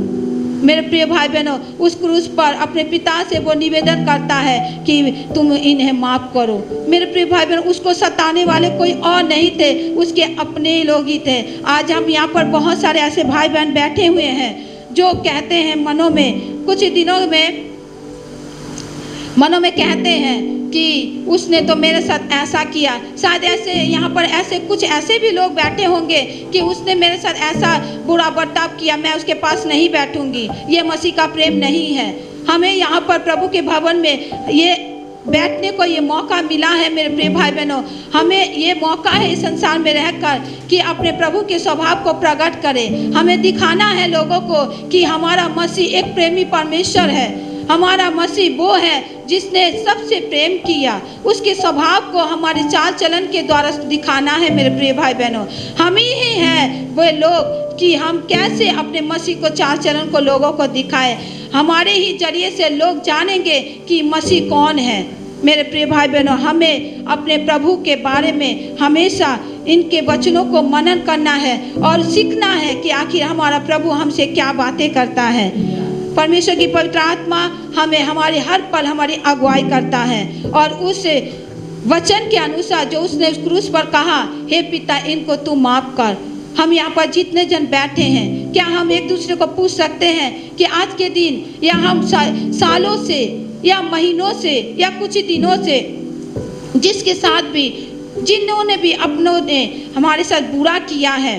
A: मेरे प्रिय भाई बहनों, उस क्रूस पर अपने पिता से वो निवेदन करता है कि तुम इन्हें माफ़ करो। मेरे प्रिय भाई बहनों, उसको सताने वाले कोई और नहीं थे, उसके अपने ही लोग ही थे। आज हम यहाँ पर बहुत सारे ऐसे भाई बहन बैठे हुए हैं जो कहते हैं मनों में, कुछ दिनों में मनों में कहते हैं कि उसने तो मेरे साथ ऐसा किया। शायद ऐसे यहाँ पर ऐसे कुछ ऐसे भी लोग बैठे होंगे कि उसने मेरे साथ ऐसा बुरा बर्ताव किया, मैं उसके पास नहीं बैठूंगी। ये मसीह का प्रेम नहीं है। हमें यहाँ पर प्रभु के भवन में ये बैठने को ये मौका मिला है मेरे प्रिय भाई बहनों। हमें ये मौका है इस संसार में रहकर कि अपने प्रभु के स्वभाव को प्रकट करें। हमें दिखाना है लोगों को कि हमारा मसीह एक प्रेमी परमेश्वर है। हमारा मसीह वो है जिसने सबसे प्रेम किया। उसके स्वभाव को हमारे चाल चलन के द्वारा दिखाना है मेरे प्रिय भाई बहनों। हम ही हैं वो लोग कि हम कैसे अपने मसीह को चाल चलन को लोगों को दिखाएं। हमारे ही जरिए से लोग जानेंगे कि मसीह कौन है। मेरे प्रिय भाई बहनों, हमें अपने प्रभु के बारे में हमेशा इनके वचनों को मनन करना है और सीखना है कि आखिर हमारा प्रभु हमसे क्या बातें करता है। परमेश्वर की पवित्र आत्मा हमें हमारे हर पल हमारी अगुवाई करता है और उस वचन के अनुसार जो उसने उस क्रूस पर कहा, हे पिता इनको तू माफ़ कर। हम यहाँ पर जितने जन बैठे हैं, क्या हम एक दूसरे को पूछ सकते हैं कि आज के दिन या हम सालों से या महीनों से या कुछ दिनों से जिसके साथ भी जिन्होंने भी अपनों ने हमारे साथ बुरा किया है,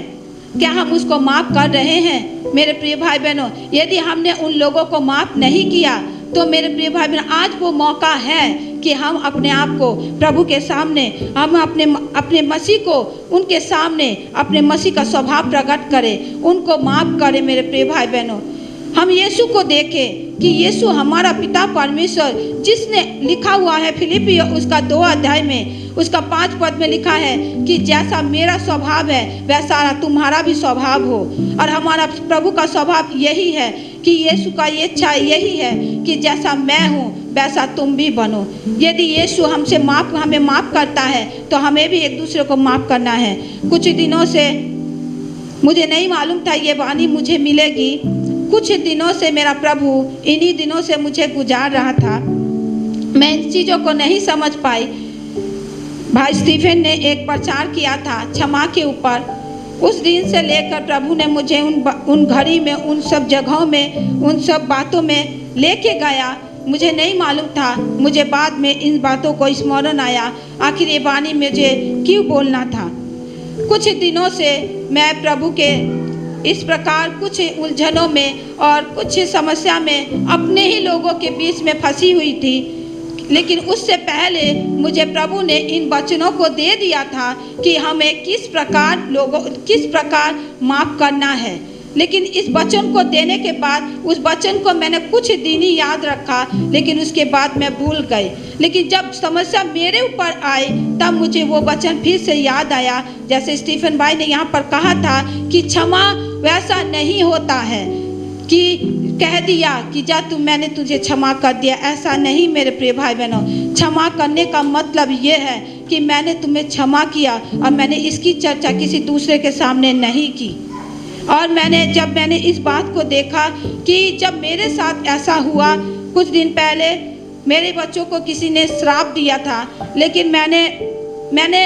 A: क्या हम उसको माफ़ कर रहे हैं? मेरे प्रिय भाई बहनों, यदि हमने उन लोगों को माफ़ नहीं किया तो मेरे प्रिय भाई बहनों, आज वो मौका है कि हम अपने आप को प्रभु के सामने, हम अपने मसीह को उनके सामने अपने मसीह का स्वभाव प्रकट करें, उनको माफ़ करें। मेरे प्रिय भाई बहनों, हम यीशु को देखें कि यीशु हमारा पिता परमेश्वर, जिसने लिखा हुआ है फिलिपी उसका 2 अध्याय में उसका 5 पद में लिखा है कि जैसा मेरा स्वभाव है वैसा तुम्हारा भी स्वभाव हो। और हमारा प्रभु का स्वभाव यही है कि यीशु का ये इच्छा यही है कि जैसा मैं हूँ वैसा तुम भी बनो। यदि यीशु हमें माफ़ करता है तो हमें भी एक दूसरे को माफ़ करना है। कुछ दिनों से मुझे नहीं मालूम था ये वाणी मुझे मिलेगी। कुछ दिनों से मेरा प्रभु इन्हीं दिनों से मुझे गुजार रहा था। मैं इन चीज़ों को नहीं समझ पाई। भाई स्टीफन ने एक प्रचार किया था क्षमा के ऊपर। उस दिन से लेकर प्रभु ने मुझे उन घड़ी में, उन सब जगहों में, उन सब बातों में लेके गया। मुझे नहीं मालूम था, मुझे बाद में इन बातों को स्मरण आया, आखिर ये वाणी मुझे क्यों बोलना था। कुछ दिनों से मैं प्रभु के इस प्रकार कुछ उलझनों में और कुछ समस्या में अपने ही लोगों के बीच में फंसी हुई थी। लेकिन उससे पहले मुझे प्रभु ने इन वचनों को दे दिया था कि हमें किस प्रकार माफ़ करना है। लेकिन इस वचन को देने के बाद उस वचन को मैंने कुछ दिन ही याद रखा, लेकिन उसके बाद मैं भूल गई। लेकिन जब समस्या मेरे ऊपर आई तब मुझे वो वचन फिर से याद आया, जैसे स्टीफन भाई ने यहाँ पर कहा था कि क्षमा वैसा नहीं होता है कि कह दिया कि जा तू मैंने तुझे क्षमा कर दिया। ऐसा नहीं मेरे प्रिय भाई बहनों, क्षमा करने का मतलब ये है कि मैंने तुम्हें क्षमा किया और मैंने इसकी चर्चा किसी दूसरे के सामने नहीं की। और जब मैंने इस बात को देखा कि जब मेरे साथ ऐसा हुआ, कुछ दिन पहले मेरे बच्चों को किसी ने श्राप दिया था, लेकिन मैंने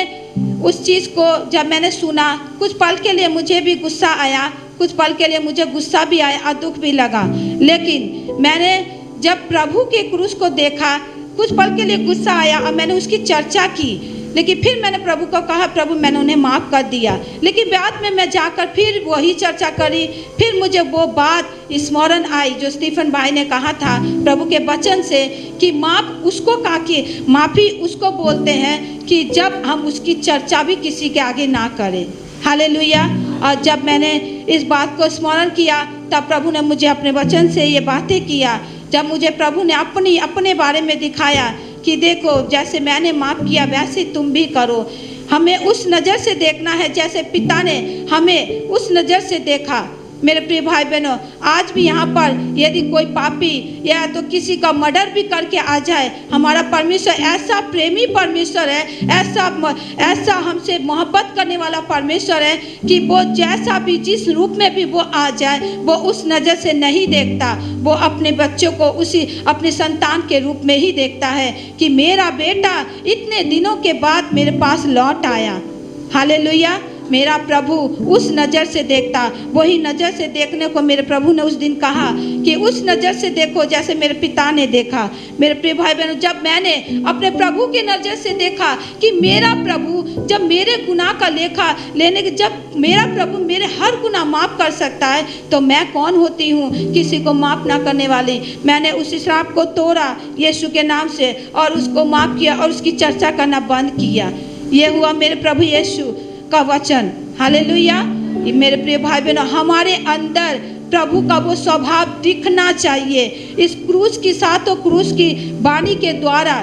A: उस चीज़ को जब मैंने सुना, कुछ पल के लिए मुझे भी गुस्सा आया, कुछ पल के लिए मुझे गुस्सा भी आया और दुख भी लगा। लेकिन मैंने जब प्रभु के क्रूस को देखा, कुछ पल के लिए गुस्सा आया और मैंने उसकी चर्चा की। लेकिन फिर मैंने प्रभु को कहा, प्रभु मैंने उन्हें माफ़ कर दिया। लेकिन बाद में मैं जाकर फिर वही चर्चा करी, फिर मुझे वो बात स्मरण आई जो स्टीफन भाई ने कहा था प्रभु के वचन से कि माफ़ी उसको बोलते हैं कि जब हम उसकी चर्चा भी किसी के आगे ना करें। हालेलुया। और जब मैंने इस बात को स्मरण किया तब प्रभु ने मुझे अपने वचन से ये बातें किया। जब मुझे प्रभु ने अपने बारे में दिखाया कि देखो जैसे मैंने माफ़ किया वैसे तुम भी करो। हमें उस नज़र से देखना है जैसे पिता ने हमें उस नज़र से देखा। मेरे प्रिय भाई बहनों, आज भी यहाँ पर यदि कोई पापी या तो किसी का मर्डर भी करके आ जाए, हमारा परमेश्वर ऐसा प्रेमी परमेश्वर है, ऐसा हमसे मोहब्बत करने वाला परमेश्वर है कि वो जैसा भी जिस रूप में भी वो आ जाए वो उस नज़र से नहीं देखता। वो अपने बच्चों को उसी अपने संतान के रूप में ही देखता है कि मेरा बेटा इतने दिनों के बाद मेरे पास लौट आया। हालेलुया। मेरा प्रभु उस नज़र से देखता। वही नज़र से देखने को मेरे प्रभु ने उस दिन कहा कि उस नज़र से देखो जैसे मेरे पिता ने देखा। मेरे प्रिय भाई बहनों, जब मैंने अपने प्रभु की नज़र से देखा कि मेरा प्रभु जब मेरे गुनाह का लेखा लेने के जब मेरा प्रभु मेरे हर गुनाह माफ़ कर सकता है तो मैं कौन होती हूँ किसी को माफ़ ना करने वाली। मैंने उस श्राप को तोड़ा यीशु के नाम से और उसको माफ़ किया और उसकी चर्चा करना बंद किया। ये हुआ मेरे प्रभु यीशु का वचन। हालेलुया। मेरे प्रिय भाई बहनों, हमारे अंदर प्रभु का वो स्वभाव दिखना चाहिए। इस क्रूस की सातों क्रूस की वाणी के द्वारा,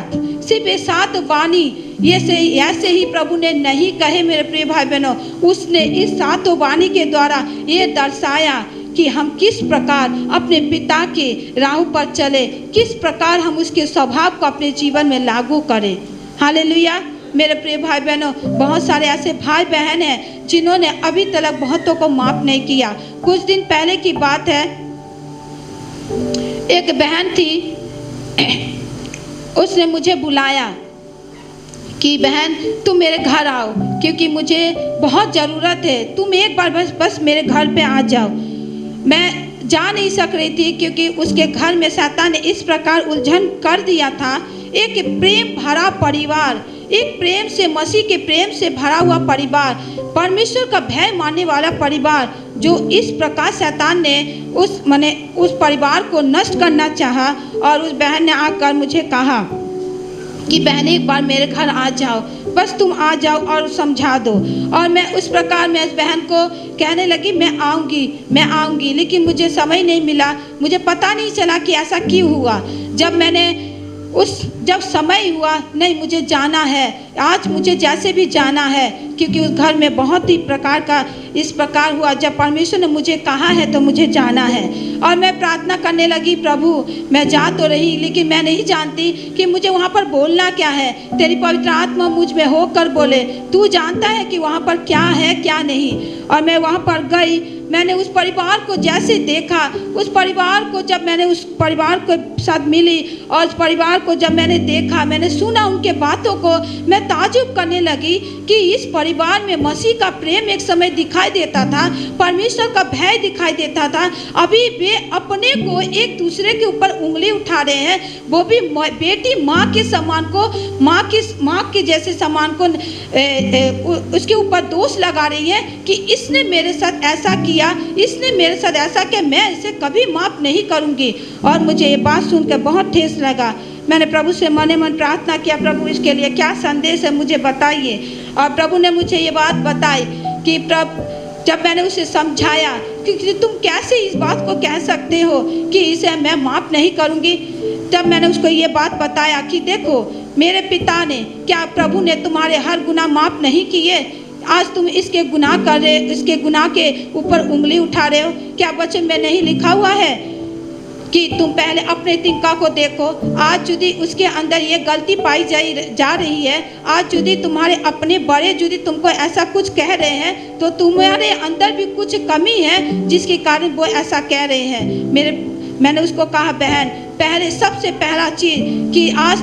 A: सिर्फ ये 7 वाणी ऐसे ही प्रभु ने नहीं कहे मेरे प्रिय भाई बहनों, उसने इस 7 वाणी के द्वारा ये दर्शाया कि हम किस प्रकार अपने पिता के राह पर चले, किस प्रकार हम उसके स्वभाव को अपने जीवन में लागू करें। हालेलुया। मेरे प्रिय भाई बहनों, बहुत सारे ऐसे भाई बहन हैं जिन्होंने अभी तक बहुतों को माफ़ नहीं किया। कुछ दिन पहले की बात है, एक बहन थी, उसने मुझे बुलाया कि बहन तुम मेरे घर आओ क्योंकि मुझे बहुत ज़रूरत है, तुम एक बार बस मेरे घर पे आ जाओ। मैं जा नहीं सक रही थी क्योंकि उसके घर में शैतान ने इस प्रकार उलझन कर दिया था। एक प्रेम भरा परिवार, एक प्रेम से मसीह के प्रेम से भरा हुआ परिवार, परमेश्वर का भय मानने वाला परिवार, जो इस प्रकार शैतान ने उस परिवार को नष्ट करना चाहा। और उस बहन ने आकर मुझे कहा कि बहन एक बार मेरे घर आ जाओ, बस तुम आ जाओ और समझा दो। और मैं उस प्रकार में इस बहन को कहने लगी मैं आऊँगी, लेकिन मुझे समय नहीं मिला, मुझे पता नहीं चला कि ऐसा क्यों हुआ। जब समय हुआ, नहीं मुझे जाना है, आज मुझे जैसे भी जाना है, क्योंकि उस घर में बहुत ही प्रकार का इस प्रकार हुआ। जब परमेश्वर ने मुझे कहा है तो मुझे जाना है। और मैं प्रार्थना करने लगी, प्रभु मैं जा तो रही लेकिन मैं नहीं जानती कि मुझे वहाँ पर बोलना क्या है। तेरी पवित्र आत्मा मुझ में होकर बोले, तू जानता है कि वहाँ पर क्या है क्या नहीं। और मैं वहाँ पर गई, मैंने उस परिवार को जैसे देखा, उस परिवार को जब मैंने उस परिवार के साथ मिली और उस परिवार को जब मैंने देखा, मैंने सुना उनके बातों को, मैं ताजुब करने लगी कि इस परिवार में मसीह का प्रेम एक समय दिखाई देता था, परमेश्वर का भय दिखाई देता था। अभी वे अपने को एक दूसरे के ऊपर उंगली उठा रहे हैं, वो भी बेटी माँ के समान को, माँ के जैसे समान को उसके ऊपर दोष लगा रही है कि इसने मेरे साथ ऐसा किया, इसने मेरे साथ ऐसा किया, मैं इसे कभी माफ़ नहीं करूँगी। और मुझे ये बात सुनकर बहुत ठेस लगा। मैंने प्रभु से मने मन प्रार्थना किया, प्रभु इसके लिए क्या संदेश है मुझे बताइए। और प्रभु ने मुझे ये बात बताई कि प्रभु, जब मैंने उसे समझाया कि तुम कैसे इस बात को कह सकते हो कि इसे मैं माफ़ नहीं करूँगी, तब मैंने उसको ये बात बताया कि देखो मेरे पिता ने, क्या प्रभु ने तुम्हारे हर गुनाह माफ़ नहीं किए? आज तुम इसके गुनाह कर रहे, इसके गुनाह के ऊपर उंगली उठा रहे हो। क्या वचन में नहीं लिखा हुआ है कि तुम पहले अपने तिनका को देखो? आज यदि उसके अंदर ये गलती पाई जा रही है, आज यदि तुम्हारे अपने बड़े यदि तुमको ऐसा कुछ कह रहे हैं, तो तुम्हारे अंदर भी कुछ कमी है जिसके कारण वो ऐसा कह रहे हैं। मैंने उसको कहा, बहन, पहले सबसे पहला चीज़ कि आज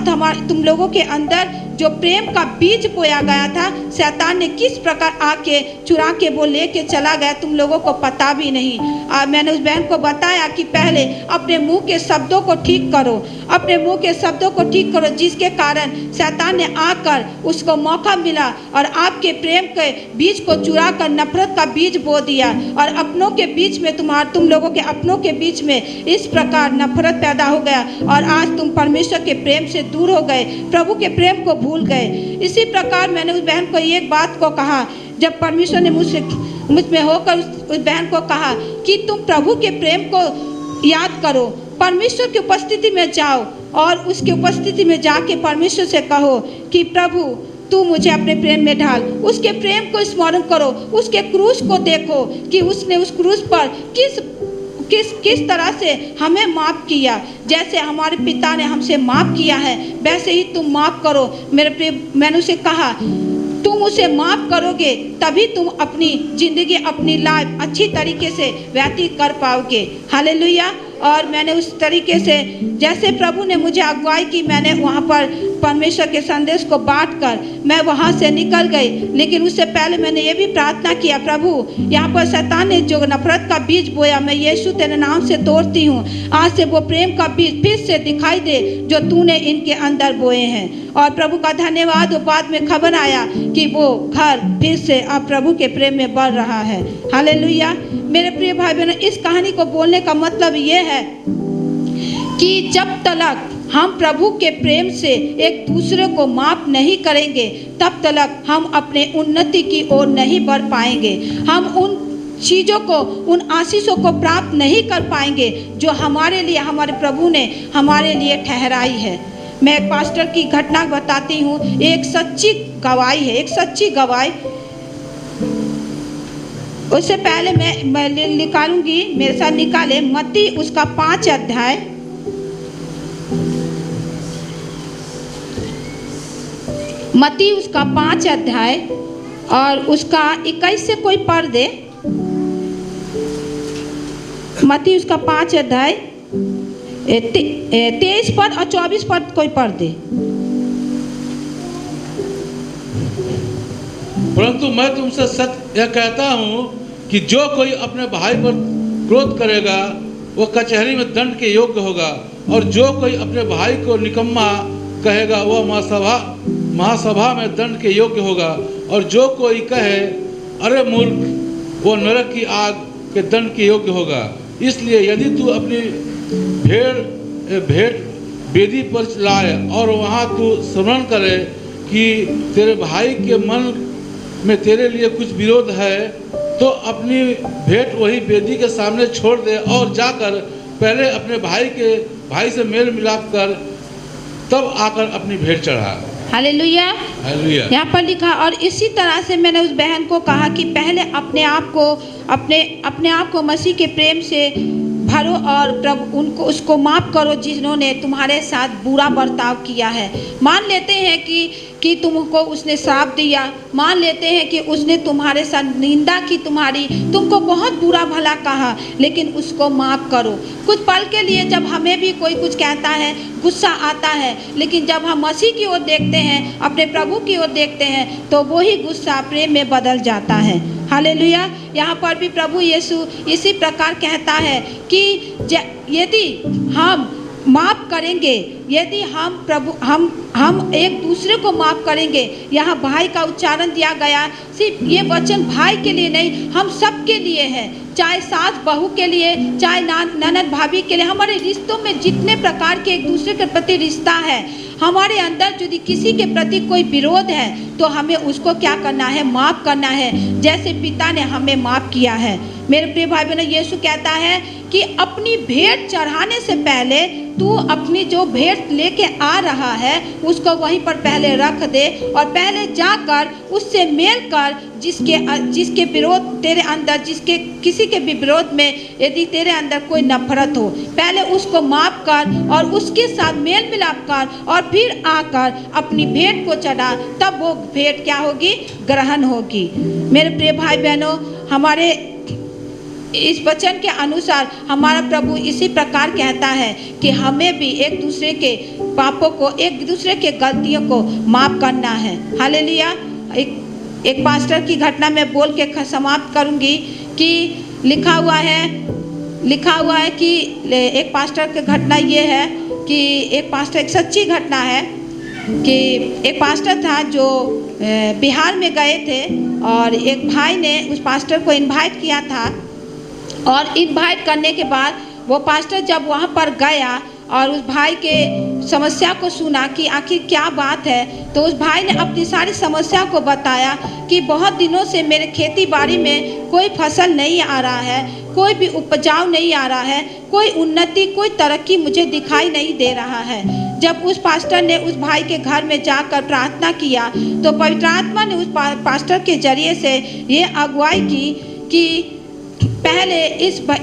A: तुम लोगों के अंदर जो प्रेम का बीज बोया गया था, शैतान ने किस प्रकार आके चुरा के वो लेके चला गया, तुम लोगों को पता भी नहीं। मैंने उस बहन को बताया कि पहले अपने मुंह के शब्दों को ठीक करो, अपने मुंह के शब्दों को ठीक करो, जिसके कारण शैतान ने आकर उसको मौका मिला और आपके प्रेम के बीज को चुरा कर नफरत का बीज बो दिया। और अपनों के बीच में तुम लोगों के अपनों के बीच में इस प्रकार नफरत पैदा हो गया और आज तुम परमेश्वर के प्रेम से दूर हो गए, प्रभु के प्रेम को भूल गए। इसी प्रकार मैंने उस बहन को एक बात को कहा, जब परमेश्वर ने मुझ में होकर उस बहन को कहा कि तुम प्रभु के प्रेम को याद करो, परमेश्वर की उपस्थिति में जाओ और उसकी उपस्थिति में जाके परमेश्वर से कहो कि प्रभु तू मुझे अपने प्रेम में ढाल। उसके प्रेम को स्मरण करो, उसके क्रूस को देखो कि उसने उस क्रूस पर किस तरह से हमें माफ़ किया। जैसे हमारे पिता ने हमसे माफ़ किया है, वैसे ही तुम माफ़ करो। मेरे प्रिय, मैंने उसे कहा तुम उसे माफ़ करोगे तभी तुम अपनी ज़िंदगी, अपनी लाइफ अच्छी तरीके से व्यतीत कर पाओगे। हालेलुया। और मैंने उस तरीके से जैसे प्रभु ने मुझे अगुवाई की, मैंने वहाँ पर परमेश्वर के संदेश को बांटकर मैं वहाँ से निकल गई। लेकिन उससे पहले मैंने ये भी प्रार्थना किया, प्रभु यहाँ पर शैतान ने जो नफरत का बीज बोया, मैं यीशु तेरे नाम से तोड़ती हूँ। आज से वो प्रेम का बीज फिर से दिखाई दे जो तूने इनके अंदर बोए हैं। और प्रभु का धन्यवाद, वो बाद में खबर आया कि वो घर फिर से अब प्रभु के प्रेम में बढ़ रहा है। हालेलुया। मेरे प्रिय भाई बहनों, इस कहानी को बोलने का मतलब ये है कि जब तक हम प्रभु के प्रेम से एक दूसरे को माफ़ नहीं करेंगे, तब तक हम अपने उन्नति की ओर नहीं बढ़ पाएंगे। हम उन चीज़ों को, उन आशीषों को प्राप्त नहीं कर पाएंगे जो हमारे लिए, हमारे प्रभु ने हमारे लिए ठहराई है। मैं एक पास्टर की घटना बताती हूँ, एक सच्ची गवाही है, एक सच्ची गवाही। उससे पहले मैं निकालूंगी, मेरे साथ निकाले मत्ती उसका 5 अध्याय, मत्ती उसका 5 अध्याय और उसका 21 से कोई पढ़ दे। मत्ती उसका 5 अध्याय 23 पद और 24 पद कोई पढ़ दे।
D: परंतु मैं तुमसे सत्य यह कहता हूँ कि जो कोई अपने भाई पर क्रोध करेगा वो कचहरी में दंड के योग्य होगा, और जो कोई अपने भाई को निकम्मा कहेगा वह महासभा में दंड के योग्य होगा, और जो कोई कहे अरे मूर्ख वो नरक की आग के दंड के योग्य होगा। इसलिए यदि तू अपनी भेंट वेदी पर लाए और वहाँ तू स्मरण करे कि तेरे भाई के मन में तेरे लिए कुछ विरोध है, तो अपनी भेंट वही वेदी के सामने छोड़ दे और जाकर पहले अपने भाई से मेल मिलाप कर तब आकर अपनी भेंट चढ़ा।
A: हालेलुया।
D: हालेलुया।
A: यहाँ पर लिखा, और इसी तरह से मैंने उस बहन को कहा कि पहले अपने आप को मसीह के प्रेम से भरो और प्रभु उनको उसको माफ़ करो जिन्होंने तुम्हारे साथ बुरा बर्ताव किया है। मान लेते हैं कि तुमको उसने श्राप दिया, मान लेते हैं कि उसने तुम्हारे साथ निंदा की, तुमको बहुत बुरा भला कहा, लेकिन उसको माफ़ करो। कुछ पल के लिए जब हमें भी कोई कुछ कहता है गुस्सा आता है, लेकिन जब हम मसीह की ओर देखते हैं, अपने प्रभु की ओर देखते हैं, तो वही गुस्सा प्रेम में बदल जाता है। हालेलुया। यहाँ पर भी प्रभु यीशु इसी प्रकार कहता है कि यदि हम माफ़ करेंगे, यदि हम एक दूसरे को माफ़ करेंगे, यहाँ भाई का उच्चारण दिया गया, सिर्फ ये वचन भाई के लिए नहीं, हम सब के लिए है, चाहे सास बहू के लिए, चाहे ननद भाभी के लिए। हमारे रिश्तों में जितने प्रकार के एक दूसरे के प्रति रिश्ता है, हमारे अंदर यदि किसी के प्रति कोई विरोध है तो हमें उसको क्या करना है, माफ़ करना है, जैसे पिता ने हमें माफ़ किया है। मेरे प्रिय भाई बहनों, यीशु कहता है कि अपनी भेंट चढ़ाने से पहले तू अपनी जो भेंट लेके आ रहा है उसको वहीं पर पहले रख दे और पहले जाकर उससे मेल कर, जिसके विरोध तेरे अंदर, किसी के भी विरोध में यदि तेरे अंदर कोई नफरत हो, पहले उसको माफ़ कर और उसके साथ मेल मिलाप कर और फिर आकर अपनी भेंट को चढ़ा, तब वो भेंट क्या होगी, ग्रहण होगी। मेरे प्रिय भाई बहनों, हमारे इस वचन के अनुसार हमारा प्रभु इसी प्रकार कहता है कि हमें भी एक दूसरे के पापों को, एक दूसरे के गलतियों को माफ़ करना है। हालेलुया। एक पास्टर की घटना में बोल के समाप्त करूंगी कि लिखा हुआ है कि एक पास्टर की घटना ये है कि एक सच्ची घटना है कि एक पास्टर था जो बिहार में गए थे और एक भाई ने उस पास्टर को इनवाइट किया था और इनवाइट करने के बाद वो पास्टर जब वहाँ पर गया और उस भाई के समस्या को सुना कि आखिर क्या बात है, तो उस भाई ने अपनी सारी समस्या को बताया कि बहुत दिनों से मेरे खेती बाड़ी में कोई फसल नहीं आ रहा है, कोई भी उपजाऊ नहीं आ रहा है, कोई उन्नति, कोई तरक्की मुझे दिखाई नहीं दे रहा है। जब उस पास्टर ने उस भाई के घर में जाकर प्रार्थना किया तो पवित्र आत्मा ने उस पास्टर के जरिए से ये अगुवाई की कि पहले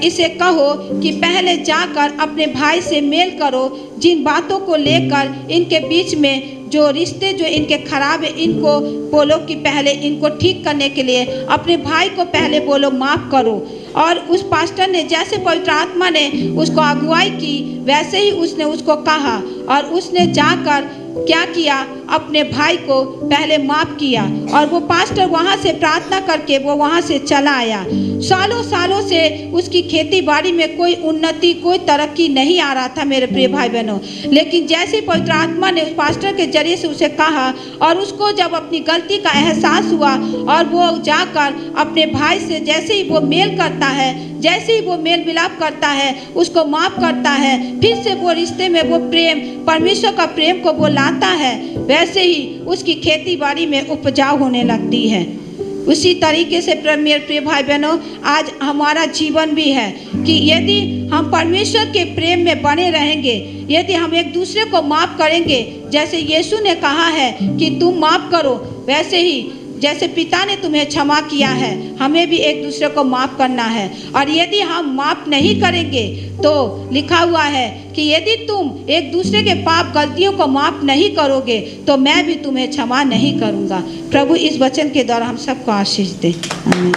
A: इसे कहो कि पहले जाकर अपने भाई से मेल करो, जिन बातों को लेकर इनके बीच में जो रिश्ते जो इनके खराब है, इनको बोलो कि पहले इनको ठीक करने के लिए अपने भाई को पहले बोलो माफ़ करो। और उस पास्टर ने जैसे पवित्र आत्मा ने उसको अगुवाई की, वैसे ही उसने उसको कहा और उसने जाकर क्या किया, अपने भाई को पहले माफ़ किया और वो पास्टर वहाँ से प्रार्थना करके वो वहाँ से चला आया। सालों से उसकी खेती बाड़ी में कोई उन्नति, कोई तरक्की नहीं आ रहा था मेरे प्रिय भाई बहनों, लेकिन जैसे पवित्र आत्मा ने उस पास्टर के जरिए से उसे कहा और उसको जब अपनी गलती का एहसास हुआ और वो जाकर अपने भाई से जैसे ही वो मेल करता है, जैसे ही वो मेल मिलाप करता है, उसको माफ़ करता है, फिर से वो रिश्ते में वो प्रेम, परमेश्वर का प्रेम को वो लाता है, वैसे ही उसकी खेती बाड़ी में उपजाऊ होने लगती है। उसी तरीके से मेरे प्रिय भाई बहनों, आज हमारा जीवन भी है कि यदि हम परमेश्वर के प्रेम में बने रहेंगे, यदि हम एक दूसरे को माफ़ करेंगे, जैसे यीशु ने कहा है कि तुम माफ़ करो, वैसे ही जैसे पिता ने तुम्हें क्षमा किया है, हमें भी एक दूसरे को माफ़ करना है। और यदि हम माफ़ नहीं करेंगे तो लिखा हुआ है कि यदि तुम एक दूसरे के पाप गलतियों को माफ़ नहीं करोगे तो मैं भी तुम्हें क्षमा नहीं करूँगा। प्रभु इस वचन के द्वारा हम सबको आशीष दे। आमीन।